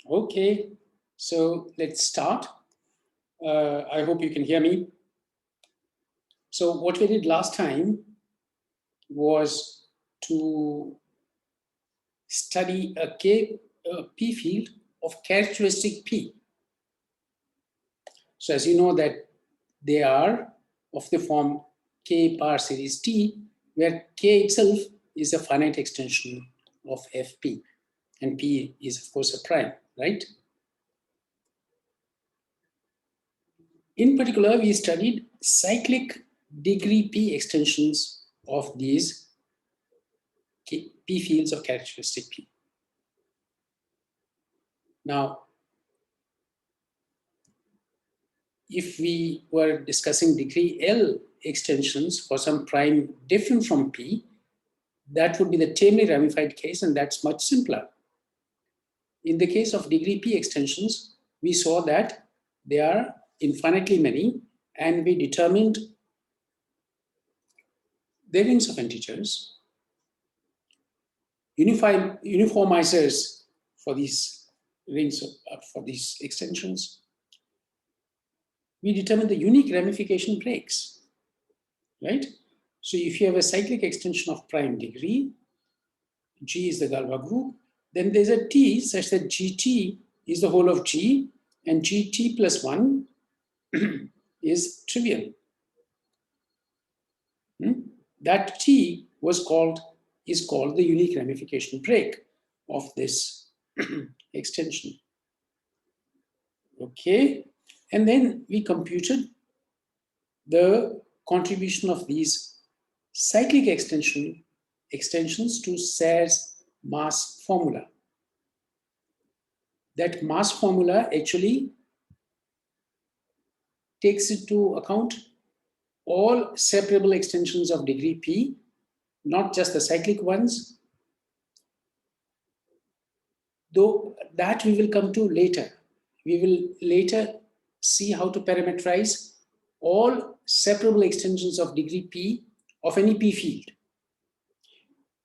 Okay, so let's start. I hope you can hear me. So what we did last time was to study a P field of characteristic P. So as you know that they are of the form K power series T, where K itself is a finite extension of Fp, and P is of course a prime, right? In particular, we studied cyclic degree P extensions of these P fields of characteristic P. Now, if we were discussing degree L extensions for some prime different from P, that would be the tamely ramified case, and that's much simpler. In the case of degree P extensions, we saw that they are infinitely many, and we determined their rings of integers, uniformizers for these rings, for these extensions. We determine the unique ramification breaks, right? So if you have a cyclic extension of prime degree, G is the Galois group, then there's a T such that GT is the whole of G, and GT plus 1 is trivial. That T is called the unique ramification break of this extension. Okay, and then we computed the contribution of these cyclic extensions to Serre's mass formula. That mass formula actually takes into account all separable extensions of degree P, not just the cyclic ones, though that we will come to later. We will later see how to parameterize all separable extensions of degree P of any P field.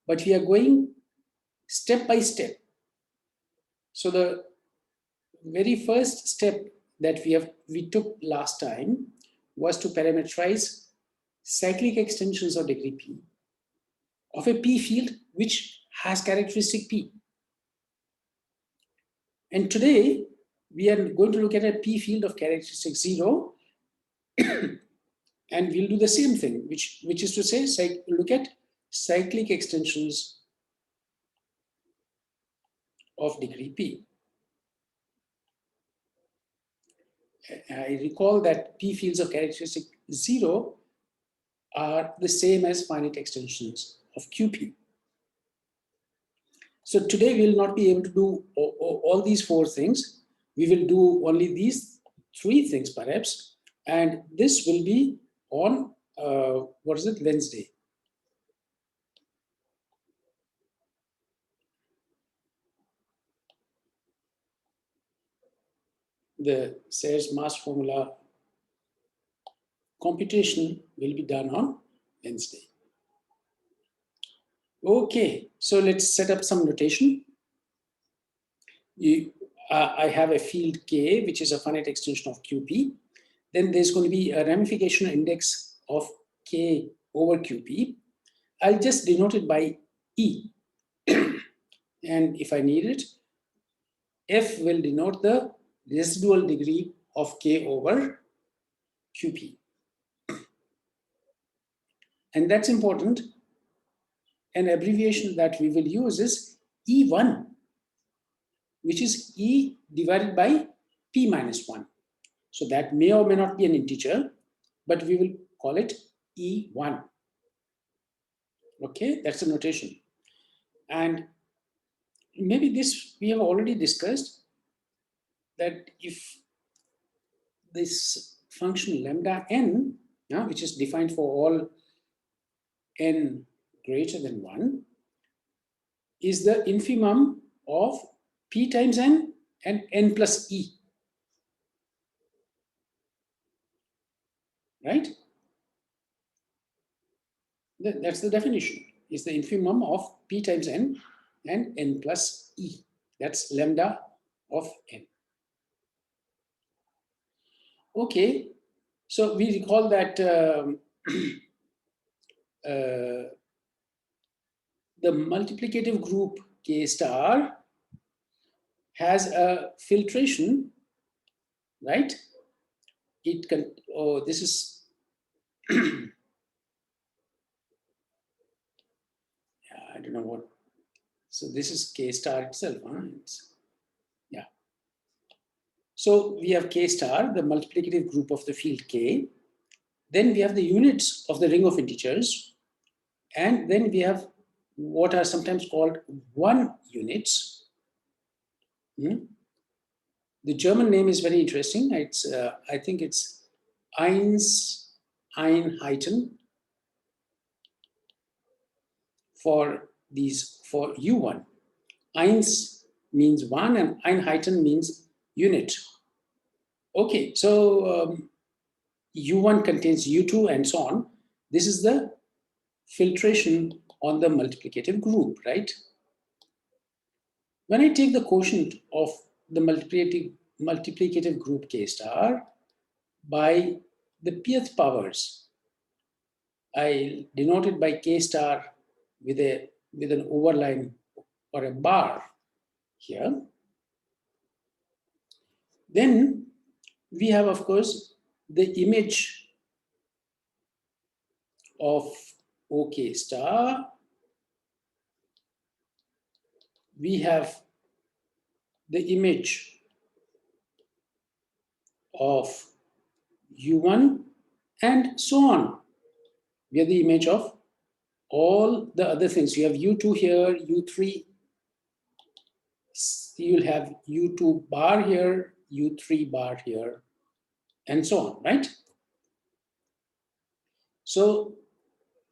But we are going step by step. So the very first step that we took last time was to parameterize cyclic extensions of degree P of a P field which has characteristic P. And today we are going to look at a P field of characteristic 0, and we'll do the same thing, which is to say, look at cyclic extensions of degree P. I recall that P fields of characteristic 0 are the same as finite extensions of QP. So today we will not be able to do all these 4 things. We will do only these 3 things perhaps, and this will be on, Wednesday. The Serre's mass formula computation will be done on Wednesday. Okay, so let's set up some notation. I have a field K, which is a finite extension of QP. Then there's going to be a ramification index of K over QP. I'll just denote it by E. And if I need it, F will denote the residual degree of K over QP. And that's important. An abbreviation that we will use is E1, which is E divided by P minus 1. So that may or may not be an integer, but we will call it E1. Okay, that's the notation. And maybe this we have already discussed, that if this function lambda n, which is defined for all n greater than 1, is the infimum of P times n and n plus e. Right? That's the definition. Is the infimum of P times n and n plus e. That's lambda of n. Okay, so we recall that the multiplicative group K star has a filtration, right? It can, oh, this is, I don't know what, so this is K star itself, huh? Yeah. So we have K star, the multiplicative group of the field K. Then we have the units of the ring of integers. And then we have what are sometimes called 1 units. The German name is very interesting. It's I think it's Einheiten for U1. Eins means 1 and Einheiten means unit. Okay, so U1 contains U2 and so on. This is the filtration on the multiplicative group, right? When I take the quotient of the multiplicative group K star by the pth powers, I denote it by K star with an overline or a bar here. Then we have, of course, the image of OK star. We have the image of U1 and so on. We have the image of all the other things. You have U2 here, U3. You'll have U2 bar here, U3 bar here, and so on, right? So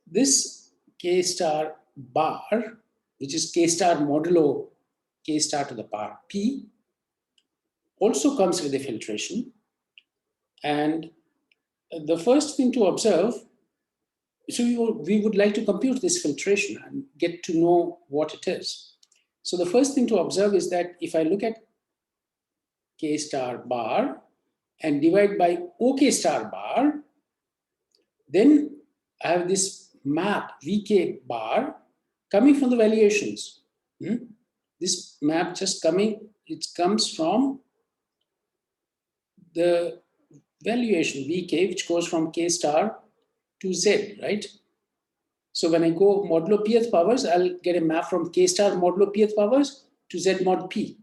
this K star bar, which is K star modulo K star to the power P, also comes with a filtration. And the first thing to observe, so we would like to compute this filtration and get to know what it is. So the first thing to observe is that if I look at K star bar and divide by OK star bar, then I have this map VK bar coming from the valuations. This map just it comes from the valuation VK, which goes from K star to Z, right? So when I go modulo pth powers, I'll get a map from K star modulo pth powers to Z mod P.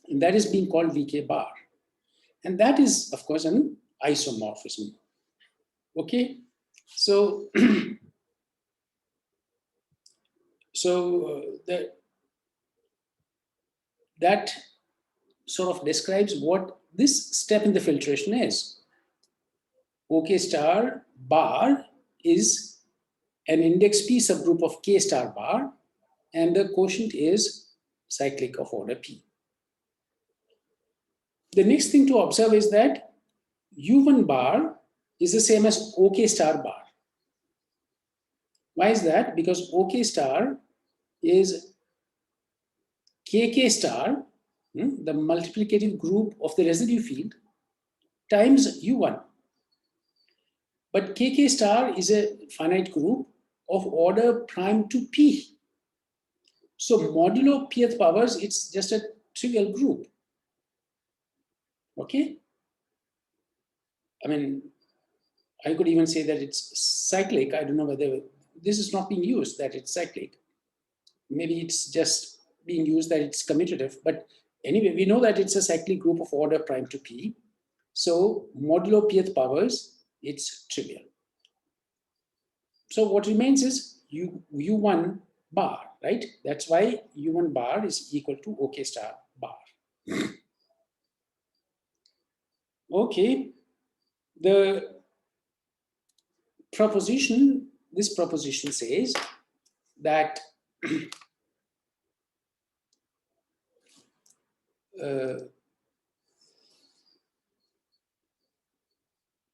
And that is being called VK bar. And that is, of course, an isomorphism. Okay, so that sort of describes what this step in the filtration is. OK star bar is an index P subgroup of K star bar, and the quotient is cyclic of order P. The next thing to observe is that U1 bar is the same as OK star bar. Why is that? Because OK star is KK star, the multiplicative group of the residue field, times U1. But KK star is a finite group of order prime to P. So modulo pth powers, it's just a trivial group. Okay? I mean, I could even say that it's cyclic. I don't know whether this is not being used, that it's cyclic. Maybe it's just being used that it's commutative. But anyway, we know that it's a cyclic group of order prime to P. So modulo pth powers, it's trivial. So what remains is U1 bar, right? That's why U1 bar is equal to OK star bar. Okay, this proposition says that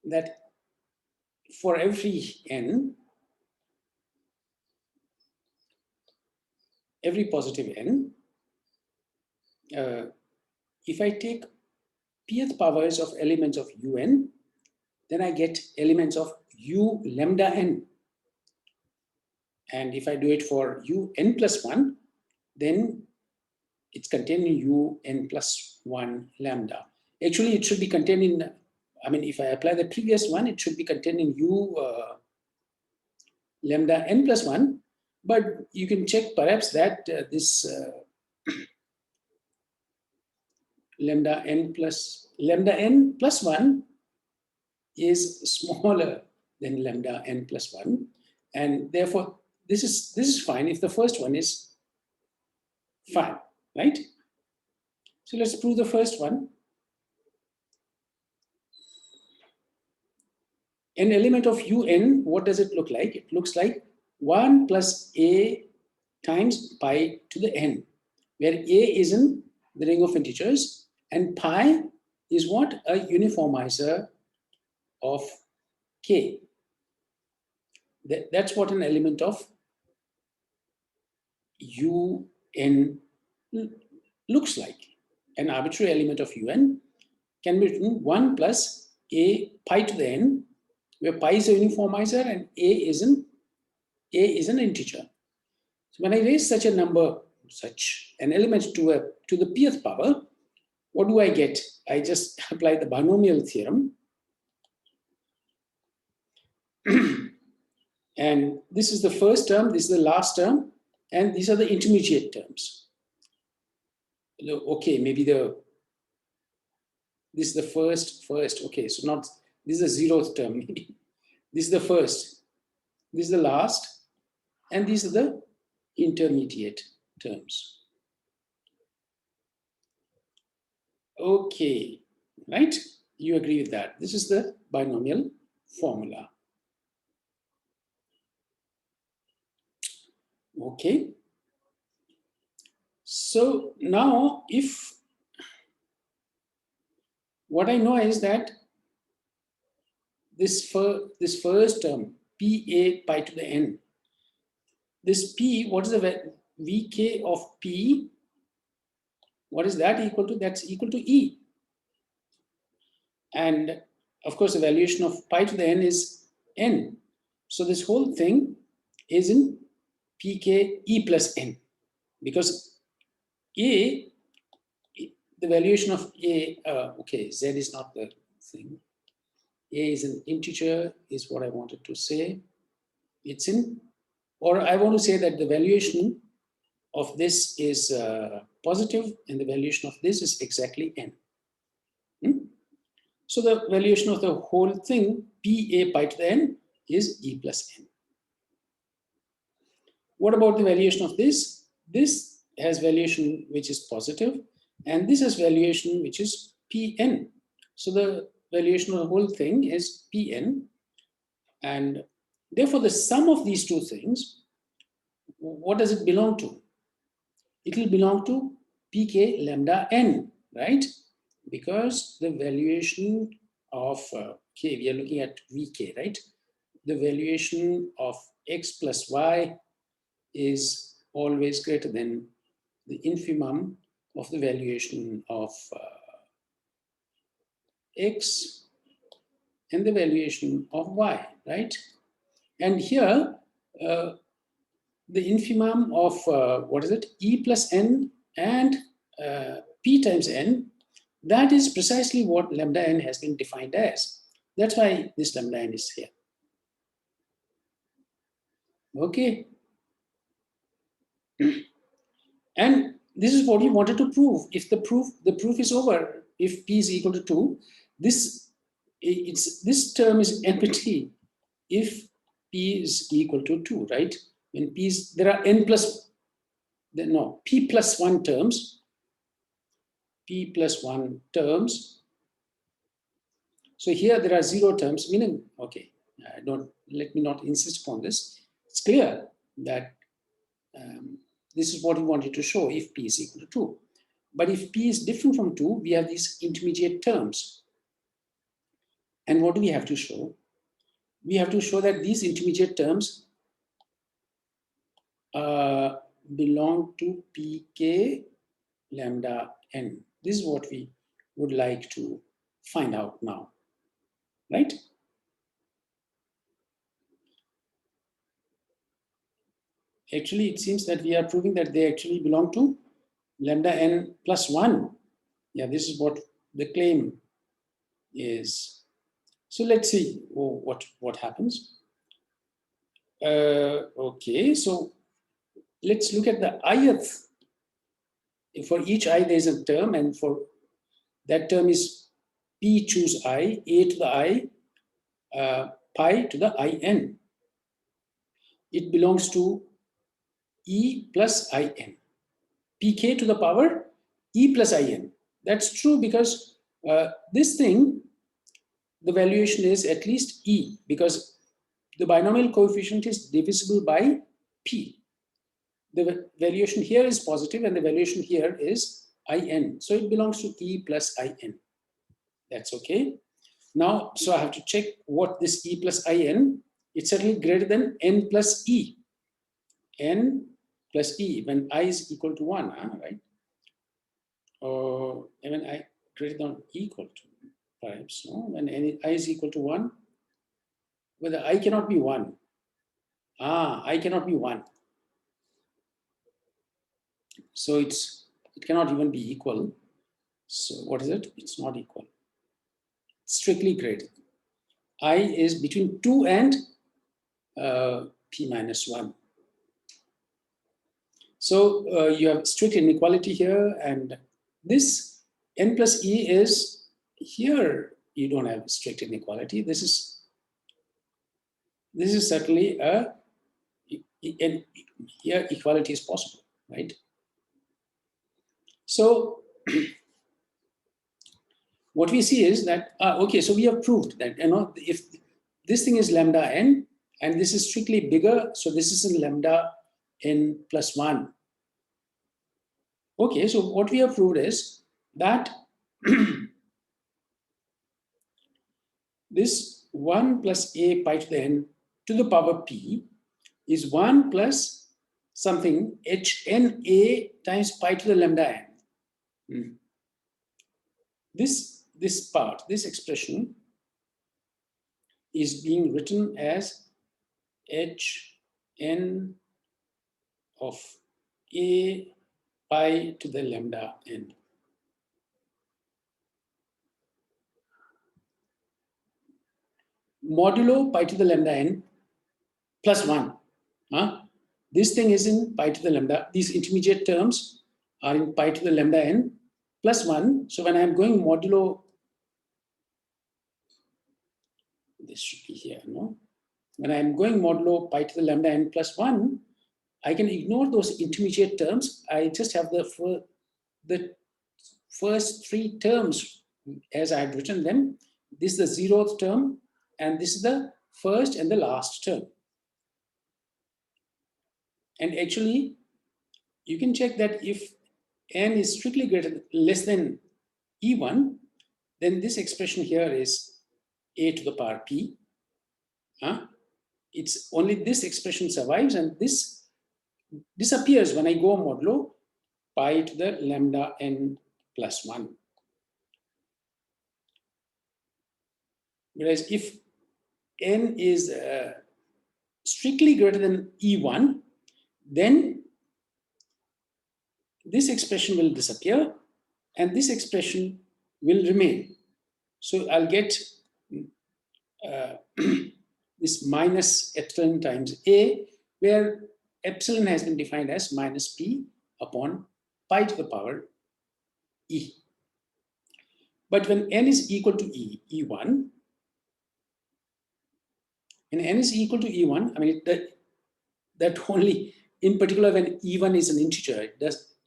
that for every n, every positive n, if I take pth powers of elements of un, then I get elements of u lambda n. And if I do it for un plus 1, then it's contained in un plus 1 lambda. Actually, it should be contained in, I mean, if I apply the previous one, it should be contained in lambda n plus 1. But you can check perhaps that this lambda n plus 1 is smaller than lambda n plus 1. And therefore, this is fine if the first one is fine, right? So let's prove the first one. An element of un, what does it look like? It looks like 1 plus a times pi to the n, where a is in the ring of integers and pi is what? A uniformizer of k. That's what an element of un looks like. An arbitrary element of un can be written 1 plus a pi to the n, where pi is a uniformizer and a is an integer. So when I raise such a number, such an element to the pth power, what do I get? I just apply the binomial theorem. And this is the first term, this is the last term, and these are the intermediate terms. Okay, maybe this is the first, okay, so not, this is the 0th term, maybe. This is the first, this is the last, and these are the intermediate terms. Okay, right? You agree with that? This is the binomial formula. Okay. So now, if what I know is that this first term, pa pi to the n, this p, what is the vk of p? What is that equal to? That's equal to e. And of course, the valuation of pi to the n is n. So this whole thing is in pk e plus n, because a, the valuation of a, okay, z is not the thing. A is an integer, is what I wanted to say. It's in, or I want to say that the valuation of this is positive and the valuation of this is exactly n. So the valuation of the whole thing, pa pi to the n, is e plus n. What about the valuation of this? This has valuation which is positive, and this has valuation which is pn. So the valuation of the whole thing is pn, and therefore the sum of these two things, what does it belong to? It will belong to pk lambda n, right? Because the valuation of k, we are looking at vk, right? The valuation of x plus y is always greater than the infimum of the valuation of x and the valuation of y, right? And here, the infimum of, what is it, e plus n and p times n, that is precisely what lambda n has been defined as. That's why this lambda n is here. Okay. And this is what we wanted to prove. If the proof is over, if p is equal to 2, this term is empty if p is equal to 2, right? When p is, there are n plus, no, p plus 1 terms, p plus 1 terms. So here there are 0 terms, meaning, okay, let me not insist upon this. It's clear that this is what we wanted to show if p is equal to 2. But if p is different from 2, we have these intermediate terms. And what do we have to show? We have to show that these intermediate terms belong to pk lambda n. This is what we would like to find out now, right? Actually, it seems that we are proving that they actually belong to lambda n plus 1. Yeah, this is what the claim is. So let's see what happens. Okay, so let's look at the ith. For each I, there's a term, and for that term is p choose I, a to the I, pi to the in. It belongs to e plus in. pk to the power e plus in. That's true because this thing, the valuation is at least e, because the binomial coefficient is divisible by p. The valuation here is positive and the valuation here is in. So it belongs to e plus in. That's okay. Now, so I have to check what this e plus in, it's certainly greater than n plus e. N plus e when I is equal to 1, right? Or when I greater than equal to, perhaps, no? When I is equal to 1, whether I cannot be 1. I cannot be 1. So it cannot even be equal. So what is it? It's not equal. Strictly greater. I is between 2 and p minus 1. So you have strict inequality here, and this n plus e is here. You don't have strict inequality. This is certainly and here equality is possible, right? So what we see is that okay, so we have proved that if this thing is lambda n and this is strictly bigger, so this is in lambda n plus 1. Okay, so what we have proved is that this 1 plus a pi to the n to the power p is 1 plus something hna times pi to the lambda n. This part, this expression is being written as hn of a pi to the lambda n. Modulo pi to the lambda n plus 1. This thing is in pi to the lambda. These intermediate terms are in pi to the lambda n plus 1. So when I'm going modulo, this should be here, no? When I'm going modulo pi to the lambda n plus 1, I can ignore those intermediate terms. I just have the first 3 terms as I had written them. This is the 0th term, and this is the first and the last term. And actually, you can check that if n is strictly less than e1, then this expression here is a to the power p. It's only this expression survives, and this disappears when I go modulo pi to the lambda n plus 1. Whereas if n is strictly greater than e1, then this expression will disappear and this expression will remain. So I'll get this minus epsilon times a, where epsilon has been defined as minus p upon pi to the power e. But when n is equal to e1, when n is equal to e1, I mean, that only in particular when e1 is an integer,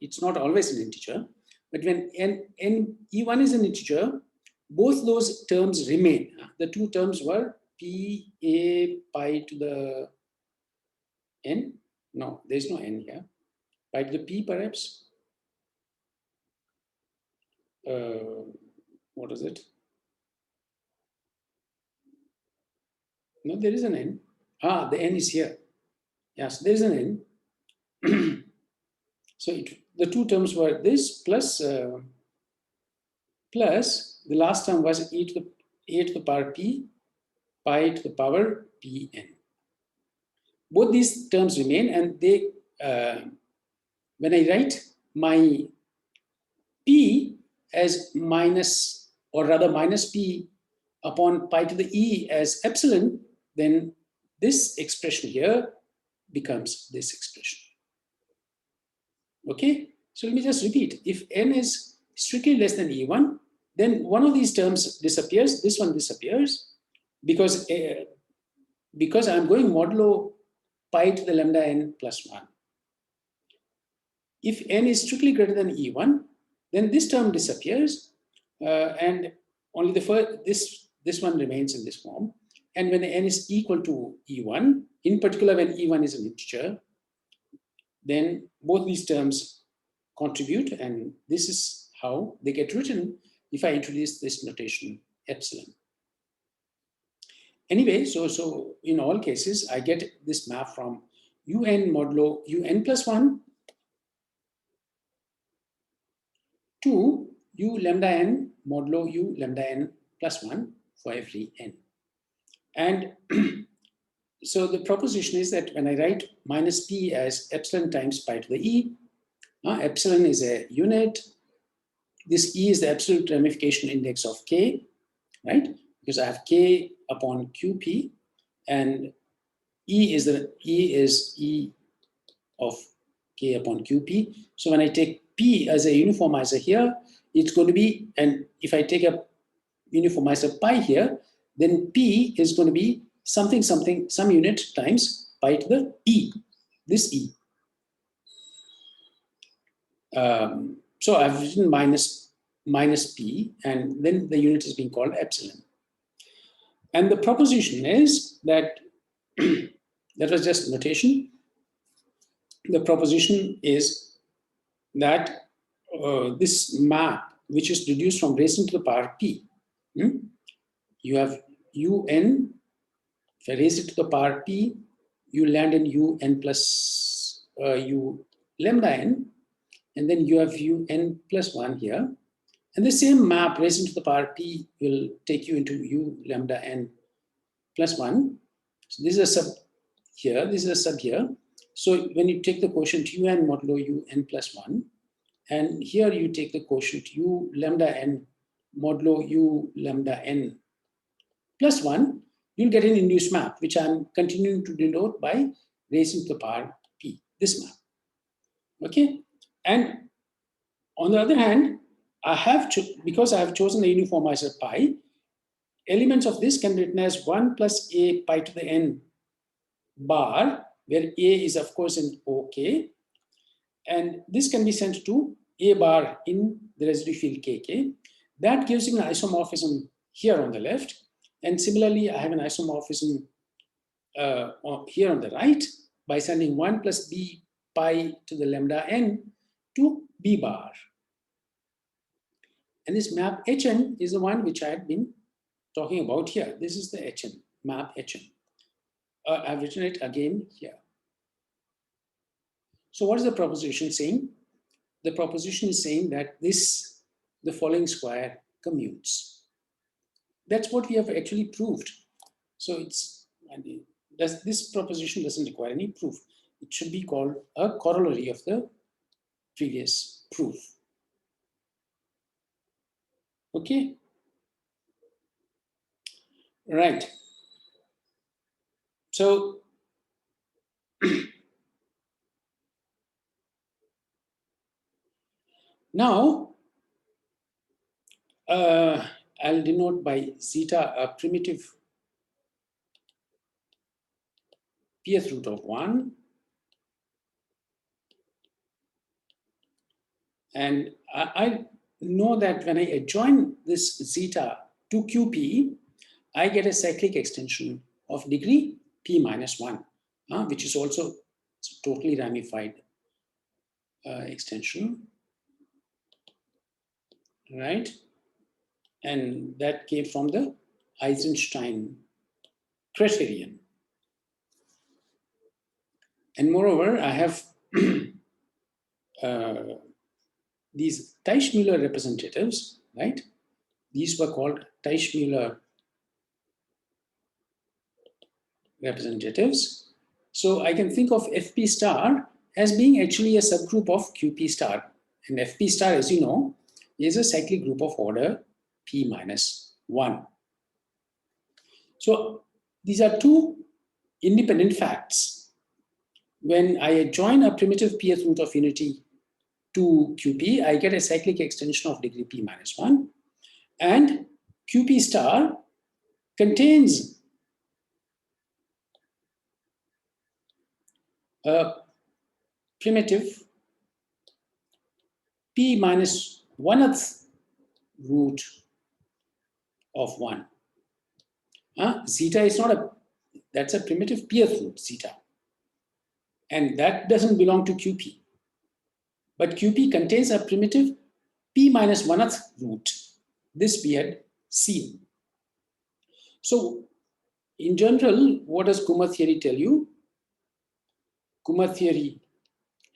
it's not always an integer, but when e1 is an integer, both those terms remain. The 2 terms were p a pi to the n. No, there's no n here. Pi to the p, perhaps. What is it? No, there is an n. The n is here. Yes, there is an n. So the two terms were this plus the last term was a to the power p pi to the power pn. Both these terms remain, and they when I write my p as minus, or rather minus p upon pi to the e as epsilon, then this expression here becomes this expression. Okay, so let me just repeat. If n is strictly less than e1, then one of these terms disappears, this one disappears, because I'm going modulo pi to the lambda n plus 1. If n is strictly greater than e1, then this term disappears, and only the first, this one remains in this form. And when n is equal to e1, in particular when e1 is an integer, then both these terms contribute, and this is how they get written if I introduce this notation epsilon. Anyway, so in all cases, I get this map from un modulo un plus 1 to u lambda n modulo u lambda n plus 1 for every n. And so the proposition is that when I write minus p as epsilon times pi to the e, epsilon is a unit. This e is the absolute ramification index of k, right? Because I have k upon qp, and e is e of k upon qp. So when I take p as a uniformizer here, it's going to be, and if I take a uniformizer pi here, then p is going to be something, some unit times pi to the e, this e. So I've written minus p, and then the unit is being called epsilon. And the proposition is that, that was just notation. The proposition is that this map, which is reduced from raising to the power p, you have un, if I raise it to the power p, you land in un plus u lambda n, and then you have un plus 1 here. And the same map raised to the power p will take you into u lambda n plus 1. So this is a sub here, this is a sub here. So when you take the quotient un modulo un plus 1, and here you take the quotient u lambda n modulo u lambda n plus 1, you'll get an induced map, which I'm continuing to denote by raising to the power p, this map. Okay, and on the other hand, because I have chosen the uniformizer pi, elements of this can be written as 1 plus a pi to the n bar, where a is of course in OK, and this can be sent to a bar in the residue field kk. That gives you an isomorphism here on the left, and similarly I have an isomorphism here on the right by sending 1 plus b pi to the lambda n to b bar. And this map Hn is the one which I had been talking about here. This is the Hn, map Hn. I've written it again here. So what is the proposition saying? The proposition is saying that the following square commutes. That's what we have actually proved. So this proposition doesn't require any proof. It should be called a corollary of the previous proof. Okay. Right. So now I'll denote by zeta a primitive pth root of 1. And I know that when I adjoin this zeta to qp, I get a cyclic extension of degree p minus 1, which is also a totally ramified extension, right? And that came from the Eisenstein criterion. And moreover, I have these Teichmüller representatives, right? These were called Teichmüller representatives. So I can think of Fp star as being actually a subgroup of Qp star. And Fp star, as you know, is a cyclic group of order p minus 1. So these are two independent facts. When I join a primitive pth root of unity to Qp, I get a cyclic extension of degree p minus 1. And Qp star contains a primitive p minus 1th root of 1. Zeta is not that's a primitive pth root, zeta. And that doesn't belong to Qp. But Qp contains a primitive p minus 1th root. This we had seen. So in general, what does Kuma theory tell you? Kuma theory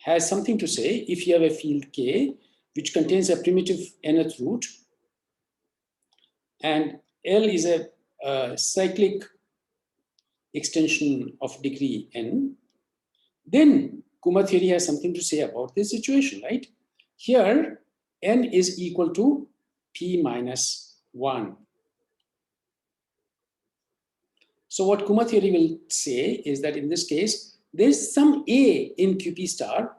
has something to say if you have a field K which contains a primitive nth root, and L is a cyclic extension of degree n, then Kuma theory has something to say about this situation, right? Here, n is equal to p minus 1. So what Kuma theory will say is that in this case, there's some A in Qp star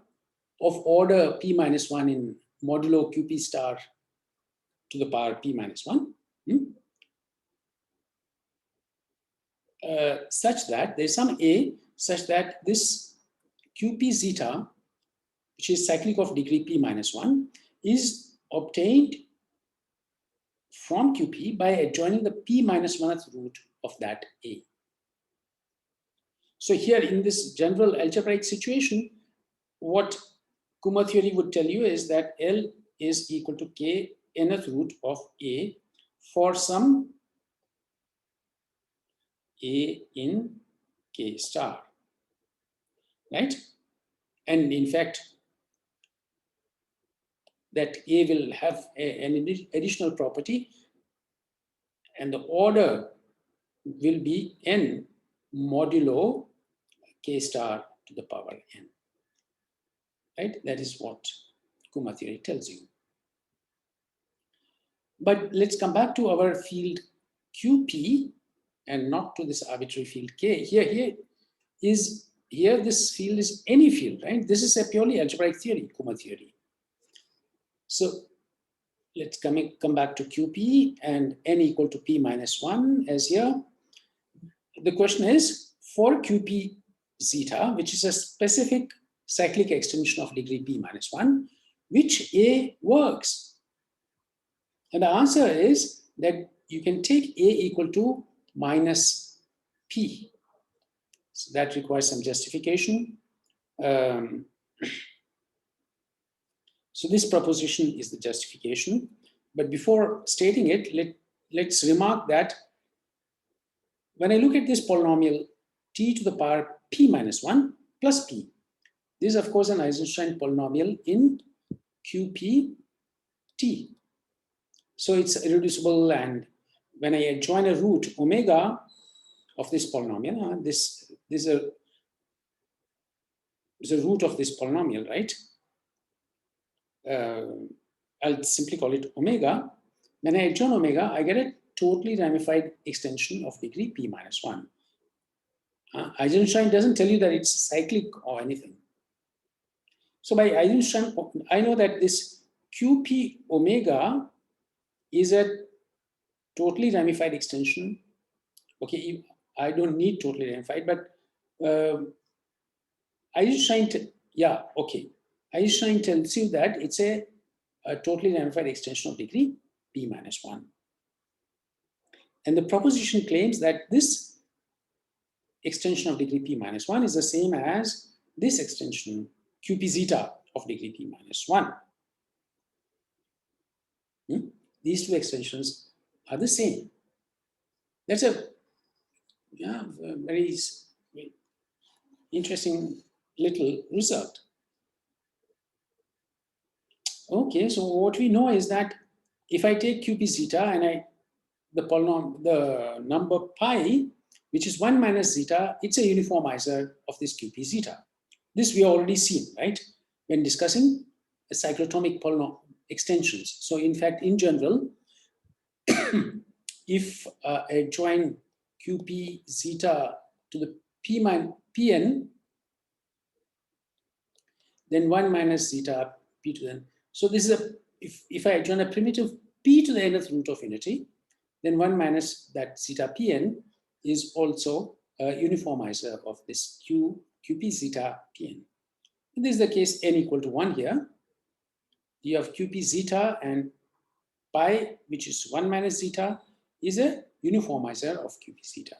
of order p minus 1 in modulo Qp star to the power p minus 1. Such that there's some A such that this Qp zeta, which is cyclic of degree p minus 1, is obtained from Qp by adjoining the p minus 1th root of that A. So here in this general algebraic situation, what Kuma theory would tell you is that L is equal to k nth root of A for some A in K star, right? And in fact, that A will have an additional property, and the order will be n modulo K star to the power n, right? That is what Kuma theory tells you. But let's come back to our field Qp and not to this arbitrary field K. Here this field is any field, right? This is a purely algebraic theory, Kuma theory. So let's come back to Qp and n equal to p minus 1 as here. The question is, for Qp zeta, which is a specific cyclic extension of degree p minus 1, which A works? And the answer is that you can take A equal to minus P. So that requires some justification. So this proposition is the justification. But before stating it, let's remark that when I look at this polynomial t to the power p minus 1 plus p, this is of course an Eisenstein polynomial in QPT. So it's irreducible, and when I adjoin a root omega of this polynomial, this is a root of this polynomial, right? I'll simply call it omega. When I adjoin omega, I get a totally ramified extension of degree p minus 1. Eisenstein doesn't tell you that it's cyclic or anything. So by Eisenstein, I know that this QP omega is a totally ramified extension. Okay, I don't need totally ramified, but Eisenstein, yeah, okay. Eisenstein tells you that it's a totally ramified extension of degree p minus 1. And the proposition claims that this extension of degree p minus 1 is the same as this extension QP zeta of degree p minus 1. These two extensions are the same. That's a very interesting little result. Okay, so what we know is that if I take QP zeta and the number pi, which is 1 minus zeta, it's a uniformizer of this QP zeta. This we already seen, right? When discussing cyclotomic polynomial extensions. So in fact, in general, if I join QP zeta to the Pn, then 1 minus zeta p to the n. So this is if I join a primitive p to the nth root of unity, then 1 minus that zeta Pn is also a uniformizer of this QP zeta Pn. And this is the case n equal to 1 here. You have QP zeta and pi, which is 1 minus zeta, is a uniformizer of QP zeta.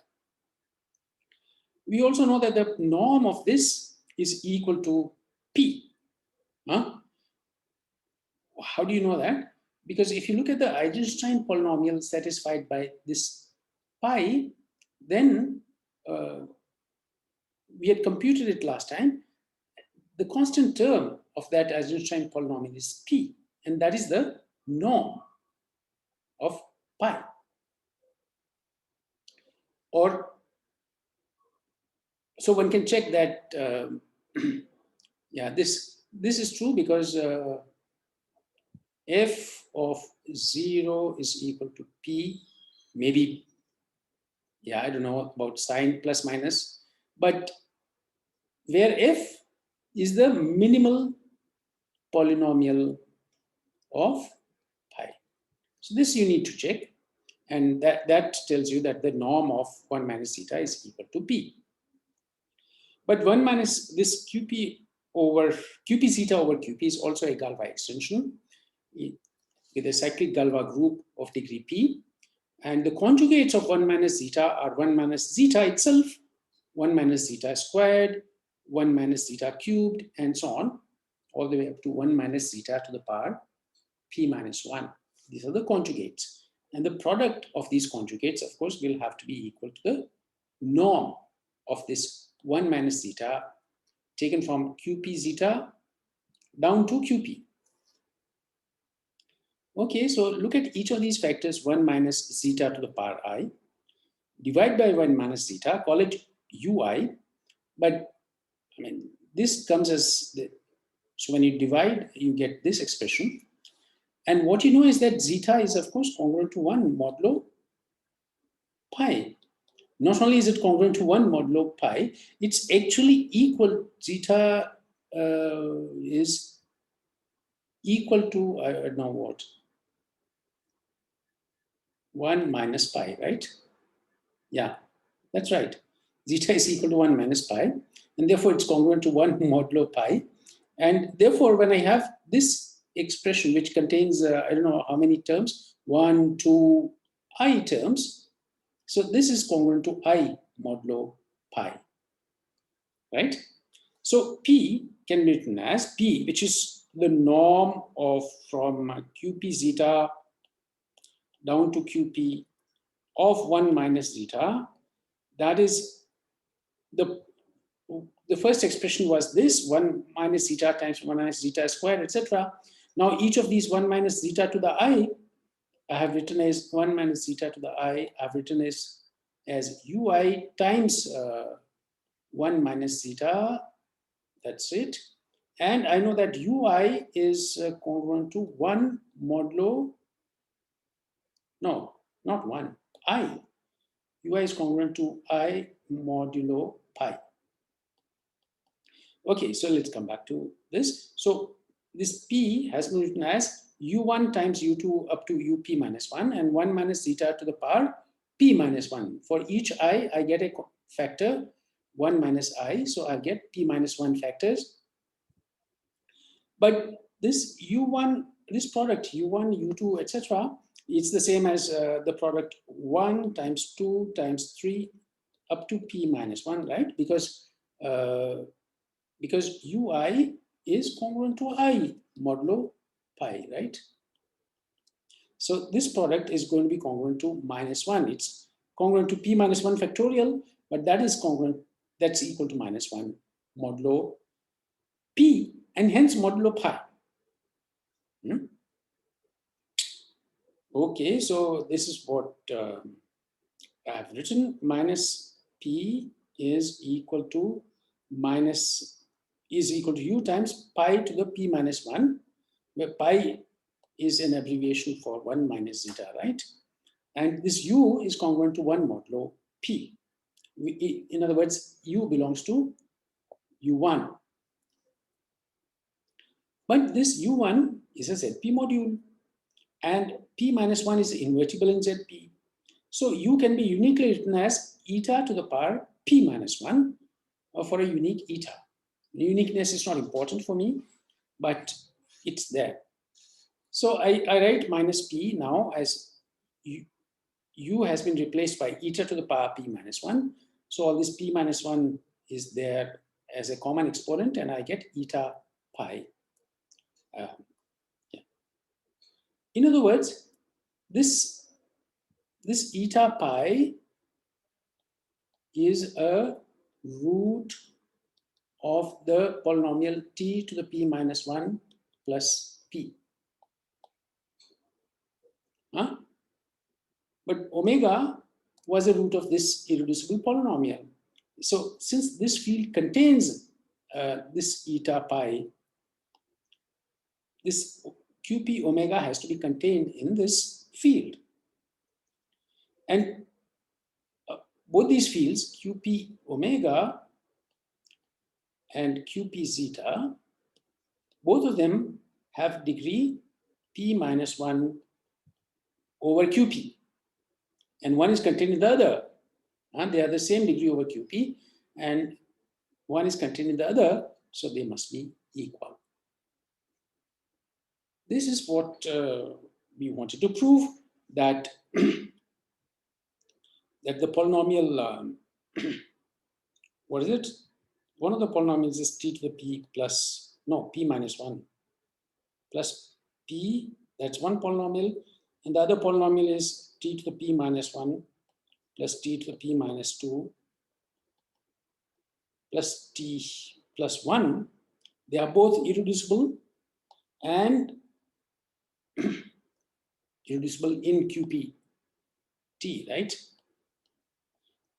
We also know that the norm of this is equal to p. Huh? How do you know that? Because if you look at the Eisenstein polynomial satisfied by this pi, then we had computed it last time. The constant term of that Eisenstein polynomial is p, and that is the norm of pi. Or so one can check that. Yeah, this is true because f of 0 is equal to p, maybe, yeah, I don't know about sign plus minus, but where f is the minimal polynomial of pi. So this you need to check, and that tells you that the norm of 1 minus zeta is equal to p. But 1 minus this QP zeta over QP is also a Galois extension with a cyclic Galois group of degree p. And the conjugates of 1 minus zeta are 1 minus zeta itself, 1 minus zeta squared, 1 minus zeta cubed, and so on, all the way up to 1 minus zeta to the power p minus 1. These are the conjugates. And the product of these conjugates, of course, will have to be equal to the norm of this 1 minus zeta taken from QP zeta down to QP. Okay, so look at each of these factors, 1 minus zeta to the power I. Divide by 1 minus zeta, call it ui. But I mean, this comes as so when you divide, you get this expression. And what you know is that zeta is, of course, congruent to 1 modulo pi. Not only is it congruent to 1 modulo pi, it's actually equal, zeta is equal to, I don't know what, 1 minus pi, right? Yeah, that's right. Zeta is equal to 1 minus pi, and therefore it's congruent to 1 modulo pi. And therefore, when I have this expression, which contains, I don't know how many terms, 1, 2, I terms, so this is congruent to I modulo pi, right? So P can be written as P, which is the norm of from QP zeta down to QP of 1 minus zeta. That is the first expression was this 1 minus zeta times 1 minus zeta squared, etc. Now each of these 1 minus zeta to the I have written as 1 minus zeta to the I have written as ui times 1 minus zeta. That's it. And I know that ui is congruent to 1 modulo, no, not 1, I. ui is congruent to I modulo pi. Okay, so let's come back to this. So this P has been written as U1 times U2 up to UP minus 1 and 1 minus zeta to the power P minus 1. For each I get a factor 1 minus I, so I get P minus 1 factors. But this U1, this product U1, U2, etc., it's the same as the product 1 times 2 times 3 up to P minus 1, right? Because ui is congruent to I modulo pi, right? So this product is going to be congruent to minus 1. It's congruent to P minus 1 factorial, but that is congruent, that's equal to minus 1 modulo P, and hence modulo pi. Okay, so this is what I have written. Minus P is equal to U times pi to the P minus 1, where pi is an abbreviation for 1 minus zeta, right? And this U is congruent to 1 modulo P. In other words, U belongs to U1. But this U1 is a ZP module, and P minus 1 is invertible in ZP. So U can be uniquely written as eta to the power P minus 1 for a unique eta. Uniqueness is not important for me, but it's there. So I write minus P now as U has been replaced by eta to the power P minus 1. So all this P minus 1 is there as a common exponent, and I get eta pi. Yeah. In other words, this eta pi is a root of the polynomial t to the P minus 1 plus P. Huh? But omega was a root of this irreducible polynomial. So since this field contains this eta pi, this QP omega has to be contained in this field. And both these fields, QP omega and QP zeta, both of them have degree P minus 1 over QP. And one is contained in the other. And they are the same degree over QP, and one is contained in the other, so they must be equal. This is what we wanted to prove, that that the polynomial, what is it? One of the polynomials is t to the p plus, no, p minus 1 plus p, that's one polynomial, and the other polynomial is t to the p minus 1 plus t to the p minus 2 plus t plus 1. They are both irreducible and irreducible in QP t, right?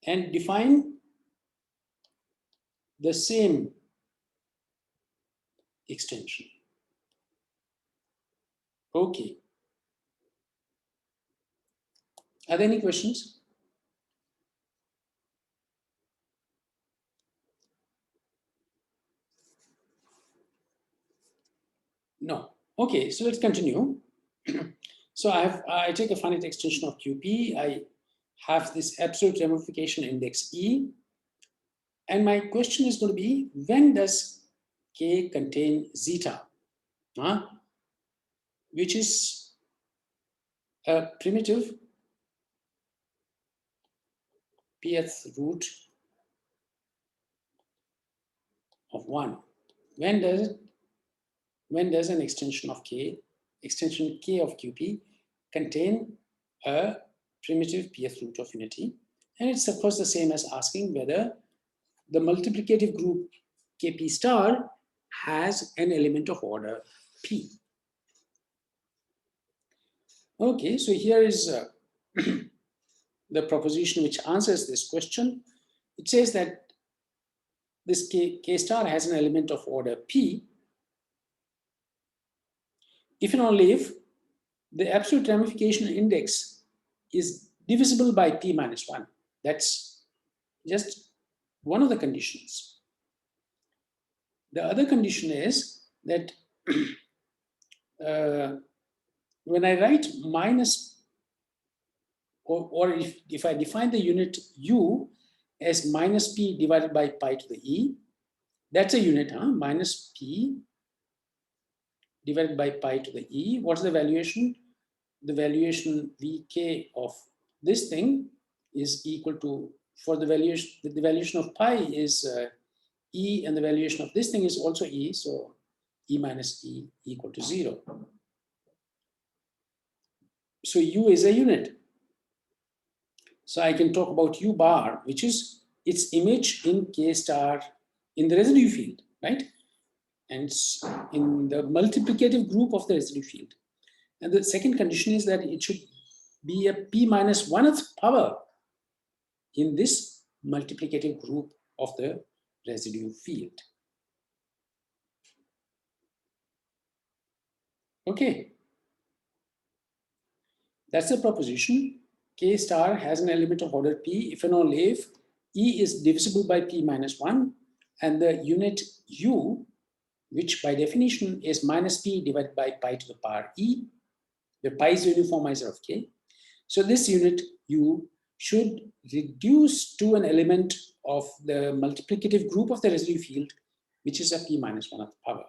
And define the same extension. Okay. Are there any questions? No. Okay, so let's continue. So I take a finite extension of QP. I have this absolute ramification index E. And my question is going to be, when does K contain zeta? Which is a primitive pth root of 1. When does an extension of K, extension K of QP, contain a primitive pth root of unity? And it's of course the same as asking whether the multiplicative group Kp star has an element of order P. Okay, so here is the proposition which answers this question. It says that this K star has an element of order P if and only if the absolute ramification index is divisible by P minus 1. That's just one of the conditions. The other condition is that when I write minus, or if I define the unit U as minus P divided by pi to the E, that's a unit, minus P divided by pi to the E. What's the valuation? The valuation Vk of this thing is equal to, for the valuation of pi is E, and the valuation of this thing is also E, so E minus E equal to 0. So U is a unit. So I can talk about U bar, which is its image in K star in the residue field, right? and in the multiplicative group of the residue field. And the second condition is that it should be a p minus 1th power in this multiplicative group of the residue field. Okay, that's the proposition. K star has an element of order p if and only if E is divisible by p minus 1 and the unit U, which by definition is minus p divided by pi to the power E, where pi is the uniformizer of K. So this unit U should reduce to an element of the multiplicative group of the residue field, which is a p minus 1th power.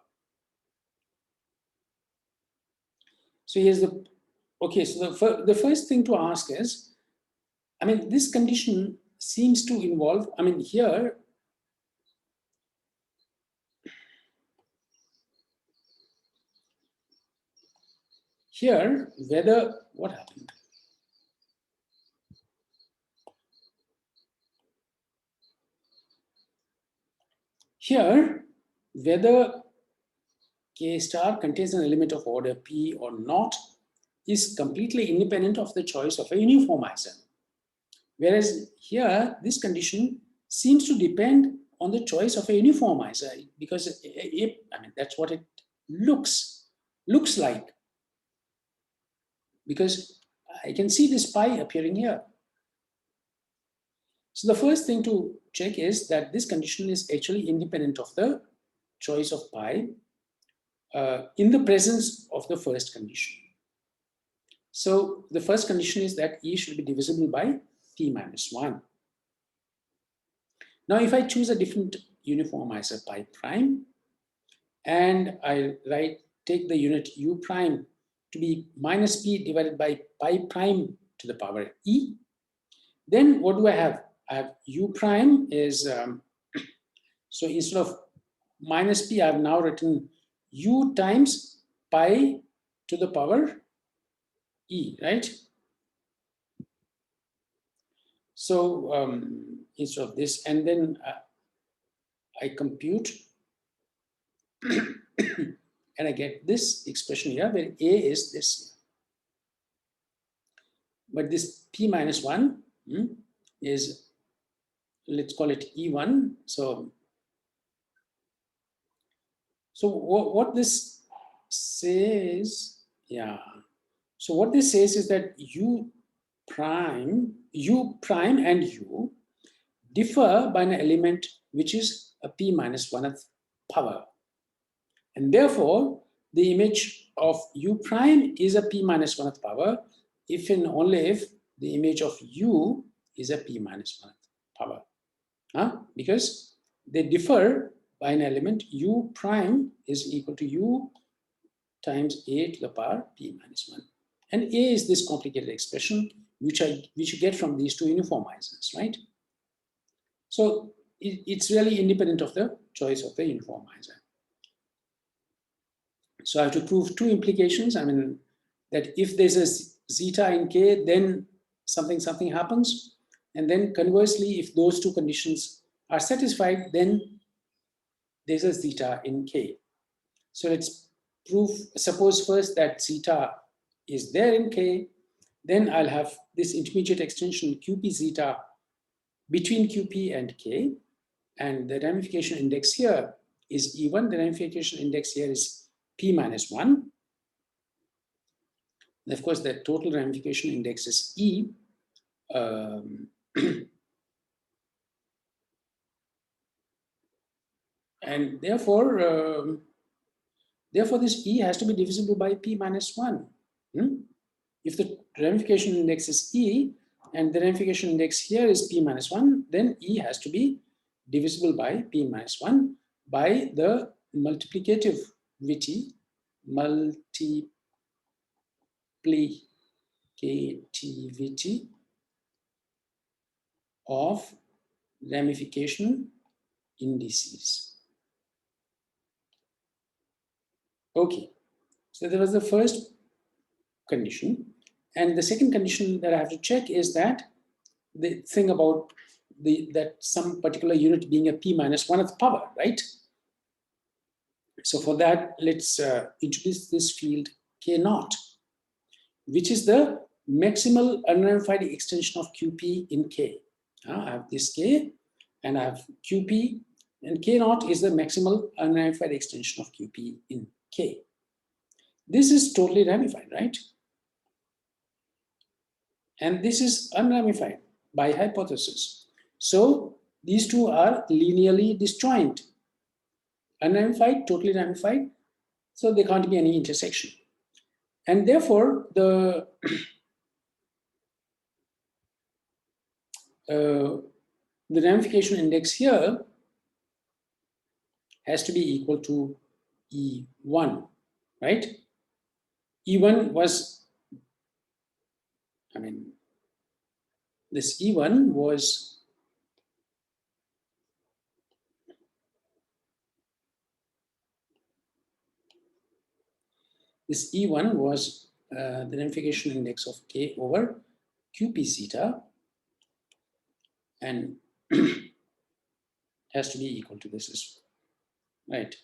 So here's the, okay, so the first thing to ask is, I mean, this condition seems to involve, I mean, here, whether, what happened? Here, whether K star contains an element of order P or not is completely independent of the choice of a uniformizer. Whereas here, this condition seems to depend on the choice of a uniformizer because I mean, that's what it looks like. Because I can see this pi appearing here. So the first thing to check is that this condition is actually independent of the choice of pi in the presence of the first condition. So the first condition is that E should be divisible by p minus 1. Now if I choose a different uniformizer pi prime and I take the unit U prime to be minus p divided by pi prime to the power E, then what do I have? I have U prime is, so instead of minus p, I have now written U times pi to the power E, right? So instead of this, and then I compute and I get this expression here where A is this. But this p minus 1 is, let's call it E1. So what this says, yeah. So what this says is that U prime and U differ by an element which is a p minus 1th power. And therefore, the image of U prime is a p minus 1th power if and only if the image of U is a p minus 1th power. Because they differ by an element U prime is equal to U times A to the power p minus 1. And A is this complicated expression which you get from these two uniformizers, right? So it's really independent of the choice of the uniformizer. So I have to prove two implications. I mean, that if there's a zeta in K, then something happens. And then conversely, if those two conditions are satisfied, then there's a zeta in K. So let's prove, suppose first that zeta is there in K, then I'll have this intermediate extension QP zeta between QP and K, and the ramification index here is E1, the ramification index here is P minus 1. And of course, the total ramification index is E. And therefore, this E has to be divisible by P minus 1. If the ramification index is E, and the ramification index here is P minus 1, then E has to be divisible by P minus 1 by the multiplicativity of ramification indices. Okay, so that was the first condition. And the second condition that I have to check is that the thing about that some particular unit being a p minus 1th power, right? So for that, let's introduce this field K naught, which is the maximal unramified extension of QP in K. I have this K and I have QP, and K naught is the maximal unramified extension of QP in K. This is totally ramified, right? And this is unramified by hypothesis. So these two are linearly disjoint. Unramified, totally ramified, so there can't be any intersection. And therefore, the ramification index here has to be equal to E1, right? E1 was, this E1 was the ramification index of K over QP zeta, and has to be equal to this as well, right?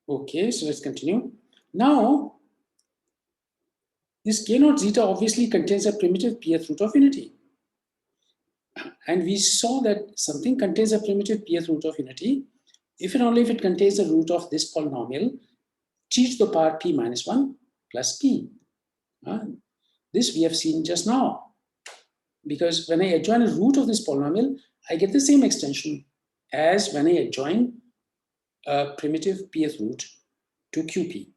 Okay, so let's continue. Now, this K naught zeta obviously contains a primitive pth root of unity. And we saw that something contains a primitive pth root of unity if and only if it contains the root of this polynomial t to the power p minus 1 plus p. This we have seen just now. Because when I adjoin a root of this polynomial, I get the same extension as when I adjoin a primitive pth root to QP.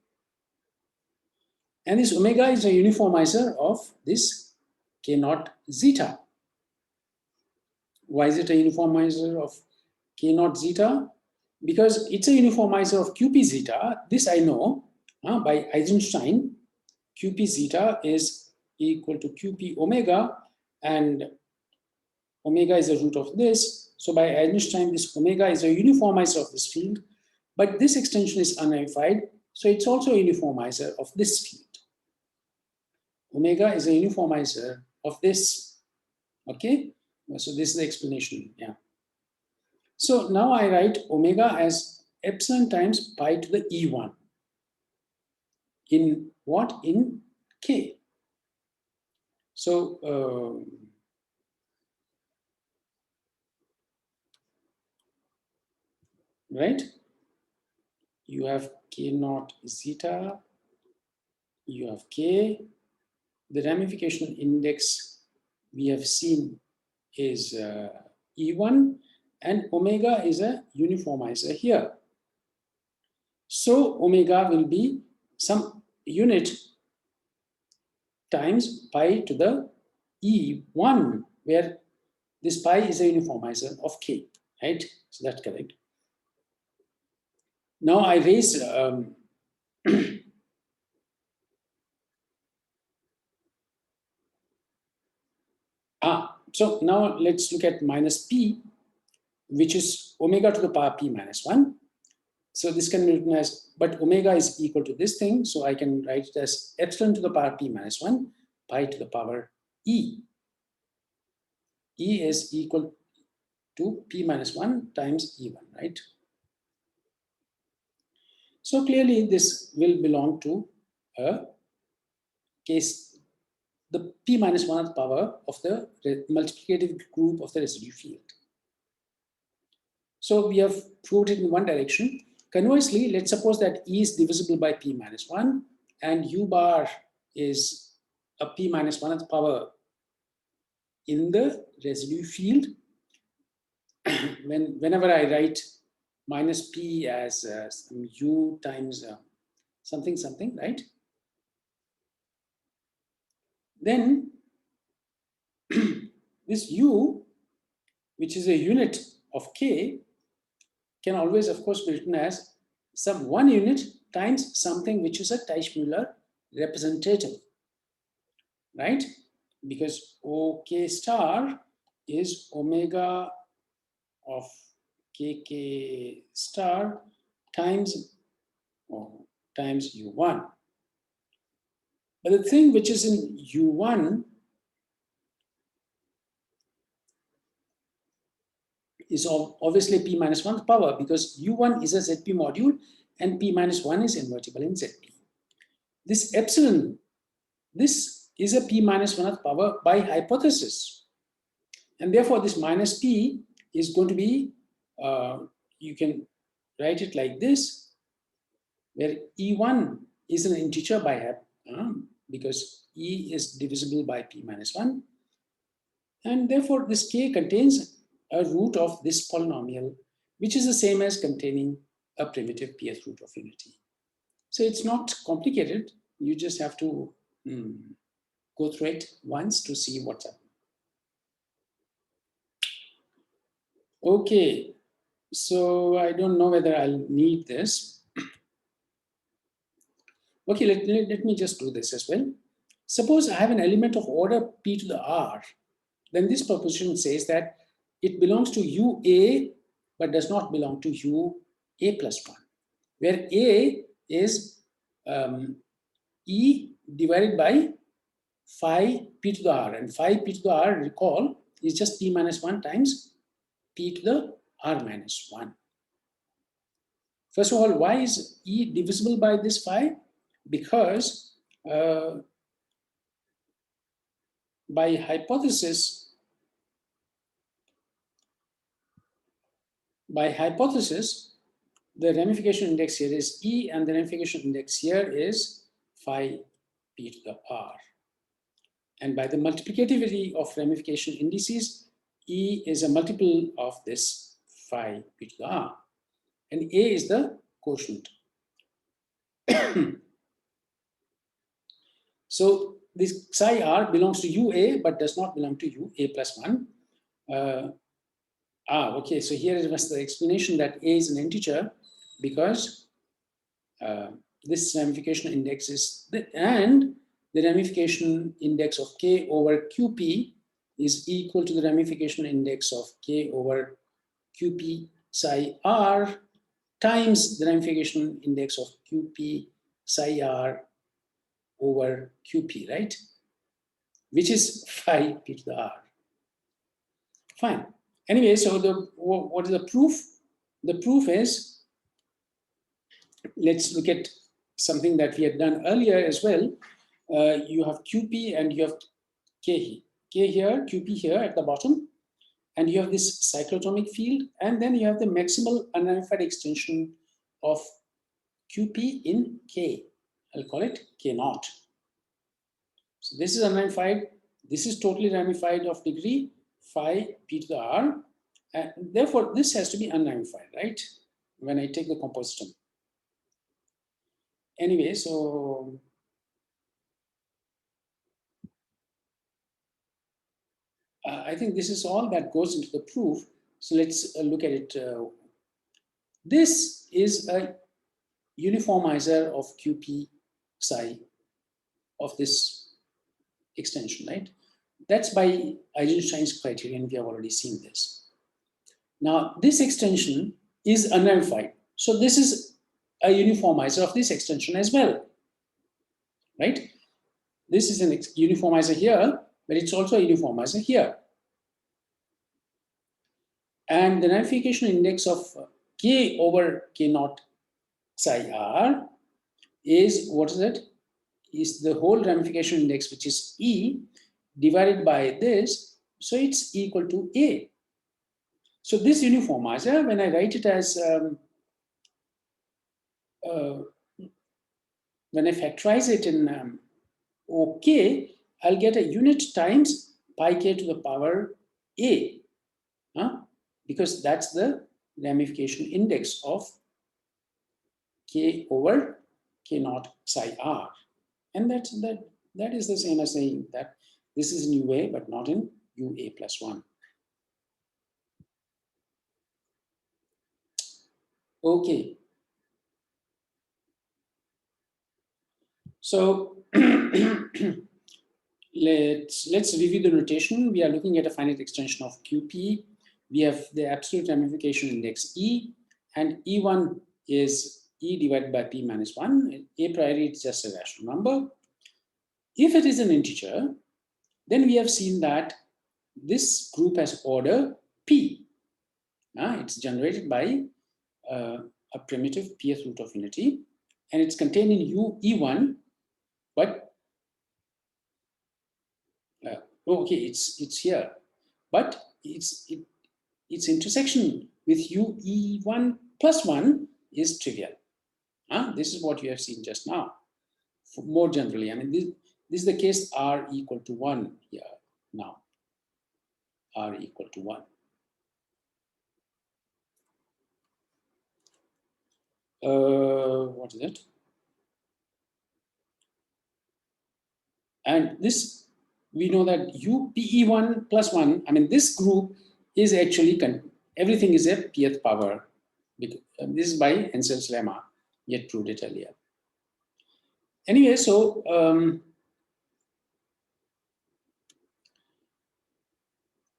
And this omega is a uniformizer of this K naught zeta. Why is it a uniformizer of K naught zeta? Because it's a uniformizer of QP zeta. This I know by Eisenstein. QP zeta is equal to QP omega, and omega is the root of this. So by Eisenstein, this omega is a uniformizer of this field, but this extension is unramified, so it's also a uniformizer of this field. Omega is a uniformizer of this, okay? So this is the explanation, yeah. So now I write omega as epsilon times pi to the E1. In what? In K. So, right? You have K naught zeta, you have K. The ramification index we have seen is E1, and omega is a uniformizer here. So omega will be some unit times pi to the E1, where this pi is a uniformizer of K, right? So that's correct. Now I raise so now let's look at minus p, which is omega to the power p minus 1. So this can be written as, but omega is equal to this thing, so I can write it as epsilon to the power p minus 1, pi to the power e. E is equal to p minus 1 times E1, right? So clearly this will belong to a case, the p minus 1th power of the multiplicative group of the residue field. So we have proved it in one direction. Conversely, let's suppose that E is divisible by p minus 1 and U bar is a p minus 1th power in the residue field. Whenever I write minus p as u times something, right? Then this u, which is a unit of k, can always, of course, be written as some one unit times something which is a Teichmüller representative, right? Because OK star is omega of kk star times u1. But the thing which is in u1 is obviously p minus 1th power, because u1 is a zp module and p minus 1 is invertible in zp. This epsilon, this is a p minus 1th power by hypothesis. And therefore, this minus p is going to be, you can write it like this, where e1 is an integer by because e is divisible by p minus 1. And therefore, this k contains a root of this polynomial, which is the same as containing a primitive pth root of unity. So it's not complicated. You just have to go through it once to see what's happening. Okay, so I don't know whether I'll need this. Okay, let me just do this as well. Suppose I have an element of order p to the r. Then this proposition says that it belongs to UA, but does not belong to UA plus 1, where A is E divided by phi p to the r, and phi p to the r, recall, is just p minus 1 times p to the r minus 1. First of all, why is E divisible by this phi? Because by hypothesis, the ramification index here is E, and the ramification index here is phi p to the r. And by the multiplicativity of ramification indices, E is a multiple of this phi p to the r. And A is the quotient. So this psi r belongs to UA, but does not belong to UA plus 1. Okay, so here was the explanation that A is an integer, because this ramification index is, and the ramification index of k over qp is equal to the ramification index of k over qp psi r times the ramification index of qp psi r over qp, right? Which is phi p to the r. Fine. Anyway, so what is the proof? The proof is, let's look at something that we had done earlier as well. You have QP and you have K here, QP here at the bottom, and you have this cyclotomic field, and then you have the maximal unramified extension of QP in K. I'll call it K0. So this is unramified. This is totally ramified of degree phi p to the r, and therefore this has to be unramified, right? When I take the composite term. Anyway, so I think this is all that goes into the proof. So let's look at it. This is a uniformizer of QP psi of this extension, right? That's by Eisenstein's criterion. We have already seen this. Now, this extension is unramified. So this is a uniformizer of this extension as well, right? This is an uniformizer here, but it's also a uniformizer here. And the ramification index of K over K0 psi r is, what is it? Is the whole ramification index, which is E, divided by this, so it's equal to A. So this uniformizer, when I write it as, when I factorize it in OK, I'll get a unit times pi k to the power A, because that's the ramification index of K over K0 psi r. And that is the same as saying that this is in UA, but not in UA plus 1. Okay. So let's review the notation. We are looking at a finite extension of QP. We have the absolute ramification index E, and E1 is E divided by P minus 1. A priori, it's just a rational number. If it is an integer, then we have seen that this group has order P. It's generated by a primitive pth root of unity, and it's contained in E1, but okay, it's here, but its intersection with UE1 plus 1 is trivial. This is what you have seen just now. More generally, I mean, this is the case R equal to 1 here now. R equal to 1. What is it? And this, we know that UPE1 plus 1, I mean, this group is actually, everything is a pth power. This is by Ensel's lemma, yet proved it earlier. Anyway, so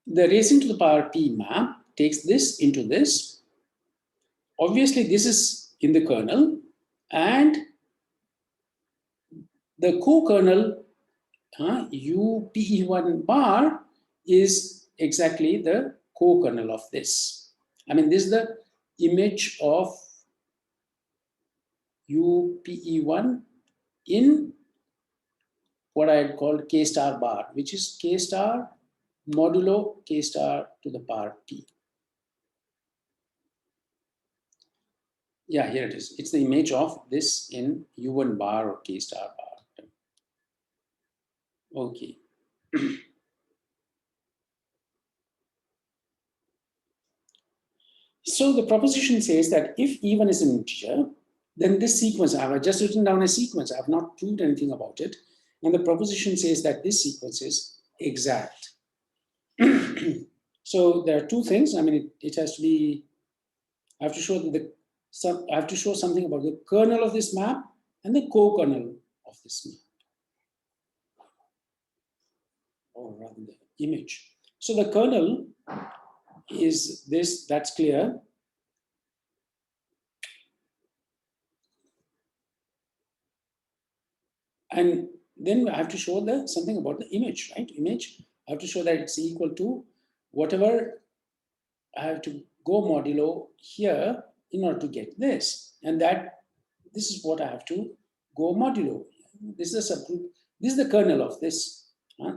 the raising to the power p map takes this into this. Obviously, this is in the kernel, and the co-kernel UPE1 bar is exactly the co-kernel of this. I mean, this is the image of UPE1 in what I had called K star bar, which is K star modulo K star to the power P. Yeah, here it is. It's the image of this in U1 bar or K star bar. Okay. So the proposition says that if E1 is an integer, then this sequence, I've just written down a sequence, I've not proved anything about it. And the proposition says that this sequence is exact. So there are two things. I mean, it has to be, I have to show that I have to show something about the kernel of this map and the co-kernel of this map, or rather the image. So the kernel is this, that's clear. And then I have to show something about the image, right? Image, I have to show that it's equal to whatever I have to go modulo here in order to get this. And this is what I have to go modulo. This is a subgroup. This is the kernel of this.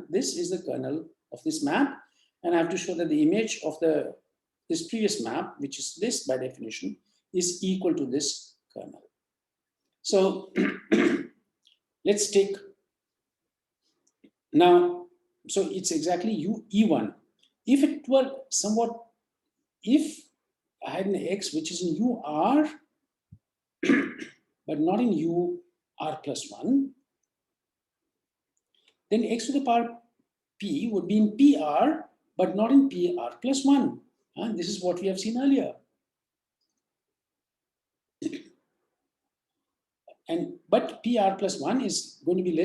This is the kernel of this map. And I have to show that the image of this previous map, which is this by definition, is equal to this kernel. So let's take now, so it's exactly E1. If it were somewhat, if I had an X which is in UR, but not in UR plus 1, then X to the power P would be in PR, but not in PR plus 1. This is what we have seen earlier. But PR plus 1 is going to be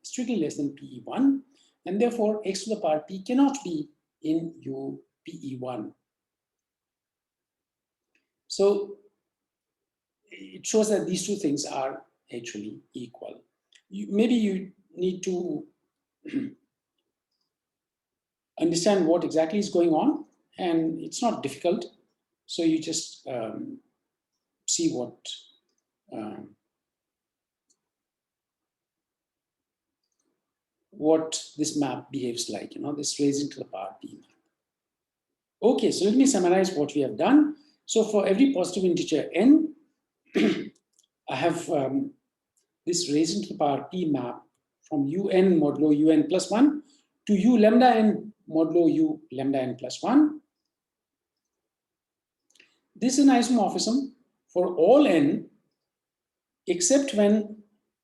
strictly less than PE1, and therefore X to the power P cannot be in UPE1. So it shows that these two things are actually equal. Maybe you need to understand what exactly is going on, and it's not difficult. So you just see what this map behaves like, this raising to the power p map. Okay, so let me summarize what we have done. So for every positive integer n, I have this raising to the power p map from un modulo un plus 1 to u lambda n modulo u lambda n plus 1. This is an isomorphism for all n except when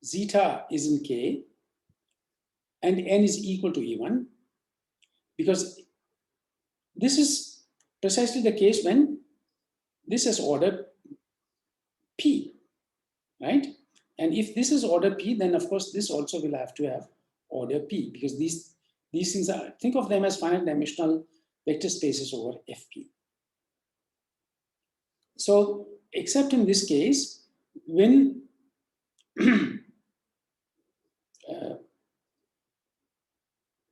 zeta is in k and n is equal to E1, because this is precisely the case when this is order p, right? And if this is order p, then of course this also will have to have order p, because these things are, think of them as finite dimensional vector spaces over Fp. So except in this case, when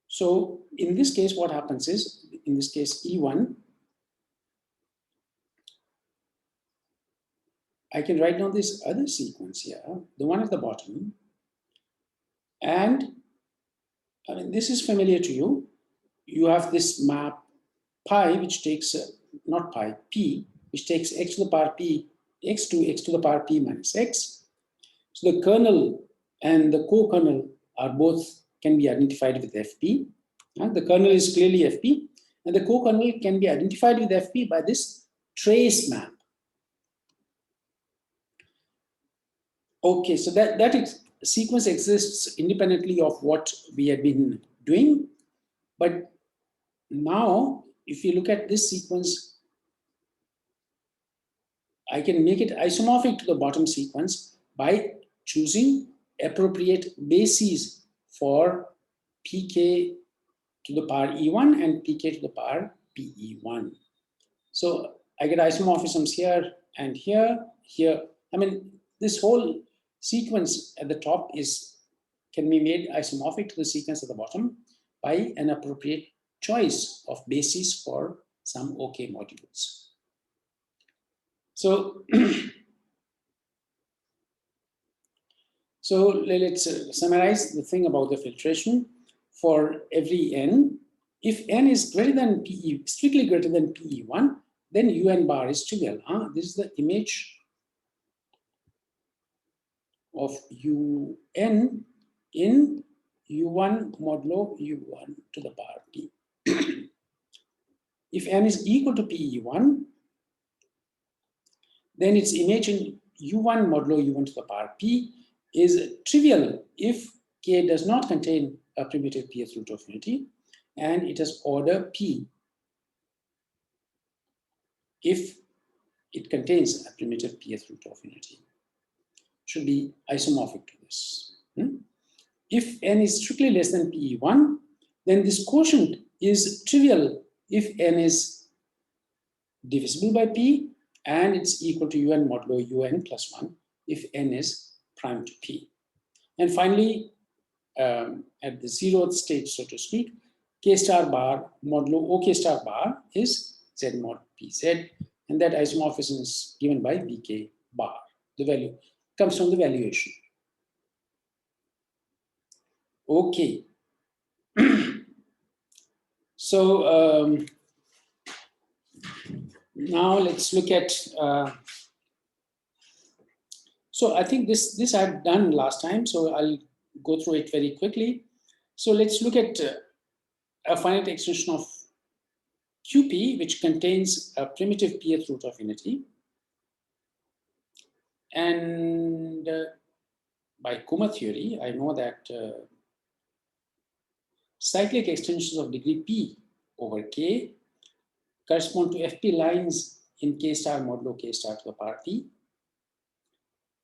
so in this case, what happens is, in this case E1, I can write down this other sequence here, the one at the bottom. And I mean, this is familiar to you. You have this map pi, which takes, not pi, p, which takes x to the power p, x to the power p minus x. So the kernel and the co-kernel are both can be identified with fp. And the kernel is clearly fp, and the co-kernel can be identified with fp by this trace map. Okay, so that sequence exists independently of what we had been doing. But now, if you look at this sequence, I can make it isomorphic to the bottom sequence by choosing appropriate bases for pk to the power e1 and pk to the power pe1. So I get isomorphisms here and here, here. I mean, this whole sequence at the top can be made isomorphic to the sequence at the bottom by an appropriate choice of bases for some OK modules. So, so let's summarize the thing about the filtration. For every n, if n is greater than PE, strictly greater than PE1, then UN bar is trivial. This is the image of UN in U1 modulo U1 to the power P. If n is equal to PE1, then its image in U1 modulo U1 to the power P is trivial if K does not contain a primitive pth root of unity, and it has order P if it contains a primitive pth root of unity. Should be isomorphic to this. If n is strictly less than PE1, then this quotient is trivial if n is divisible by P and it's equal to UN modulo UN plus 1 if n is prime to P. And finally, at the 0th stage, so to speak, K star bar modulo OK star bar is Z mod PZ, and that isomorphism is given by BK bar. The value comes from the valuation. Okay. So now let's look at. So I think this I've done last time, so I'll go through it very quickly. So let's look at a finite extension of QP, which contains a primitive pth root of unity. And by Kuma theory, I know that cyclic extensions of degree P over K correspond to FP lines in K star modulo K star to the power P.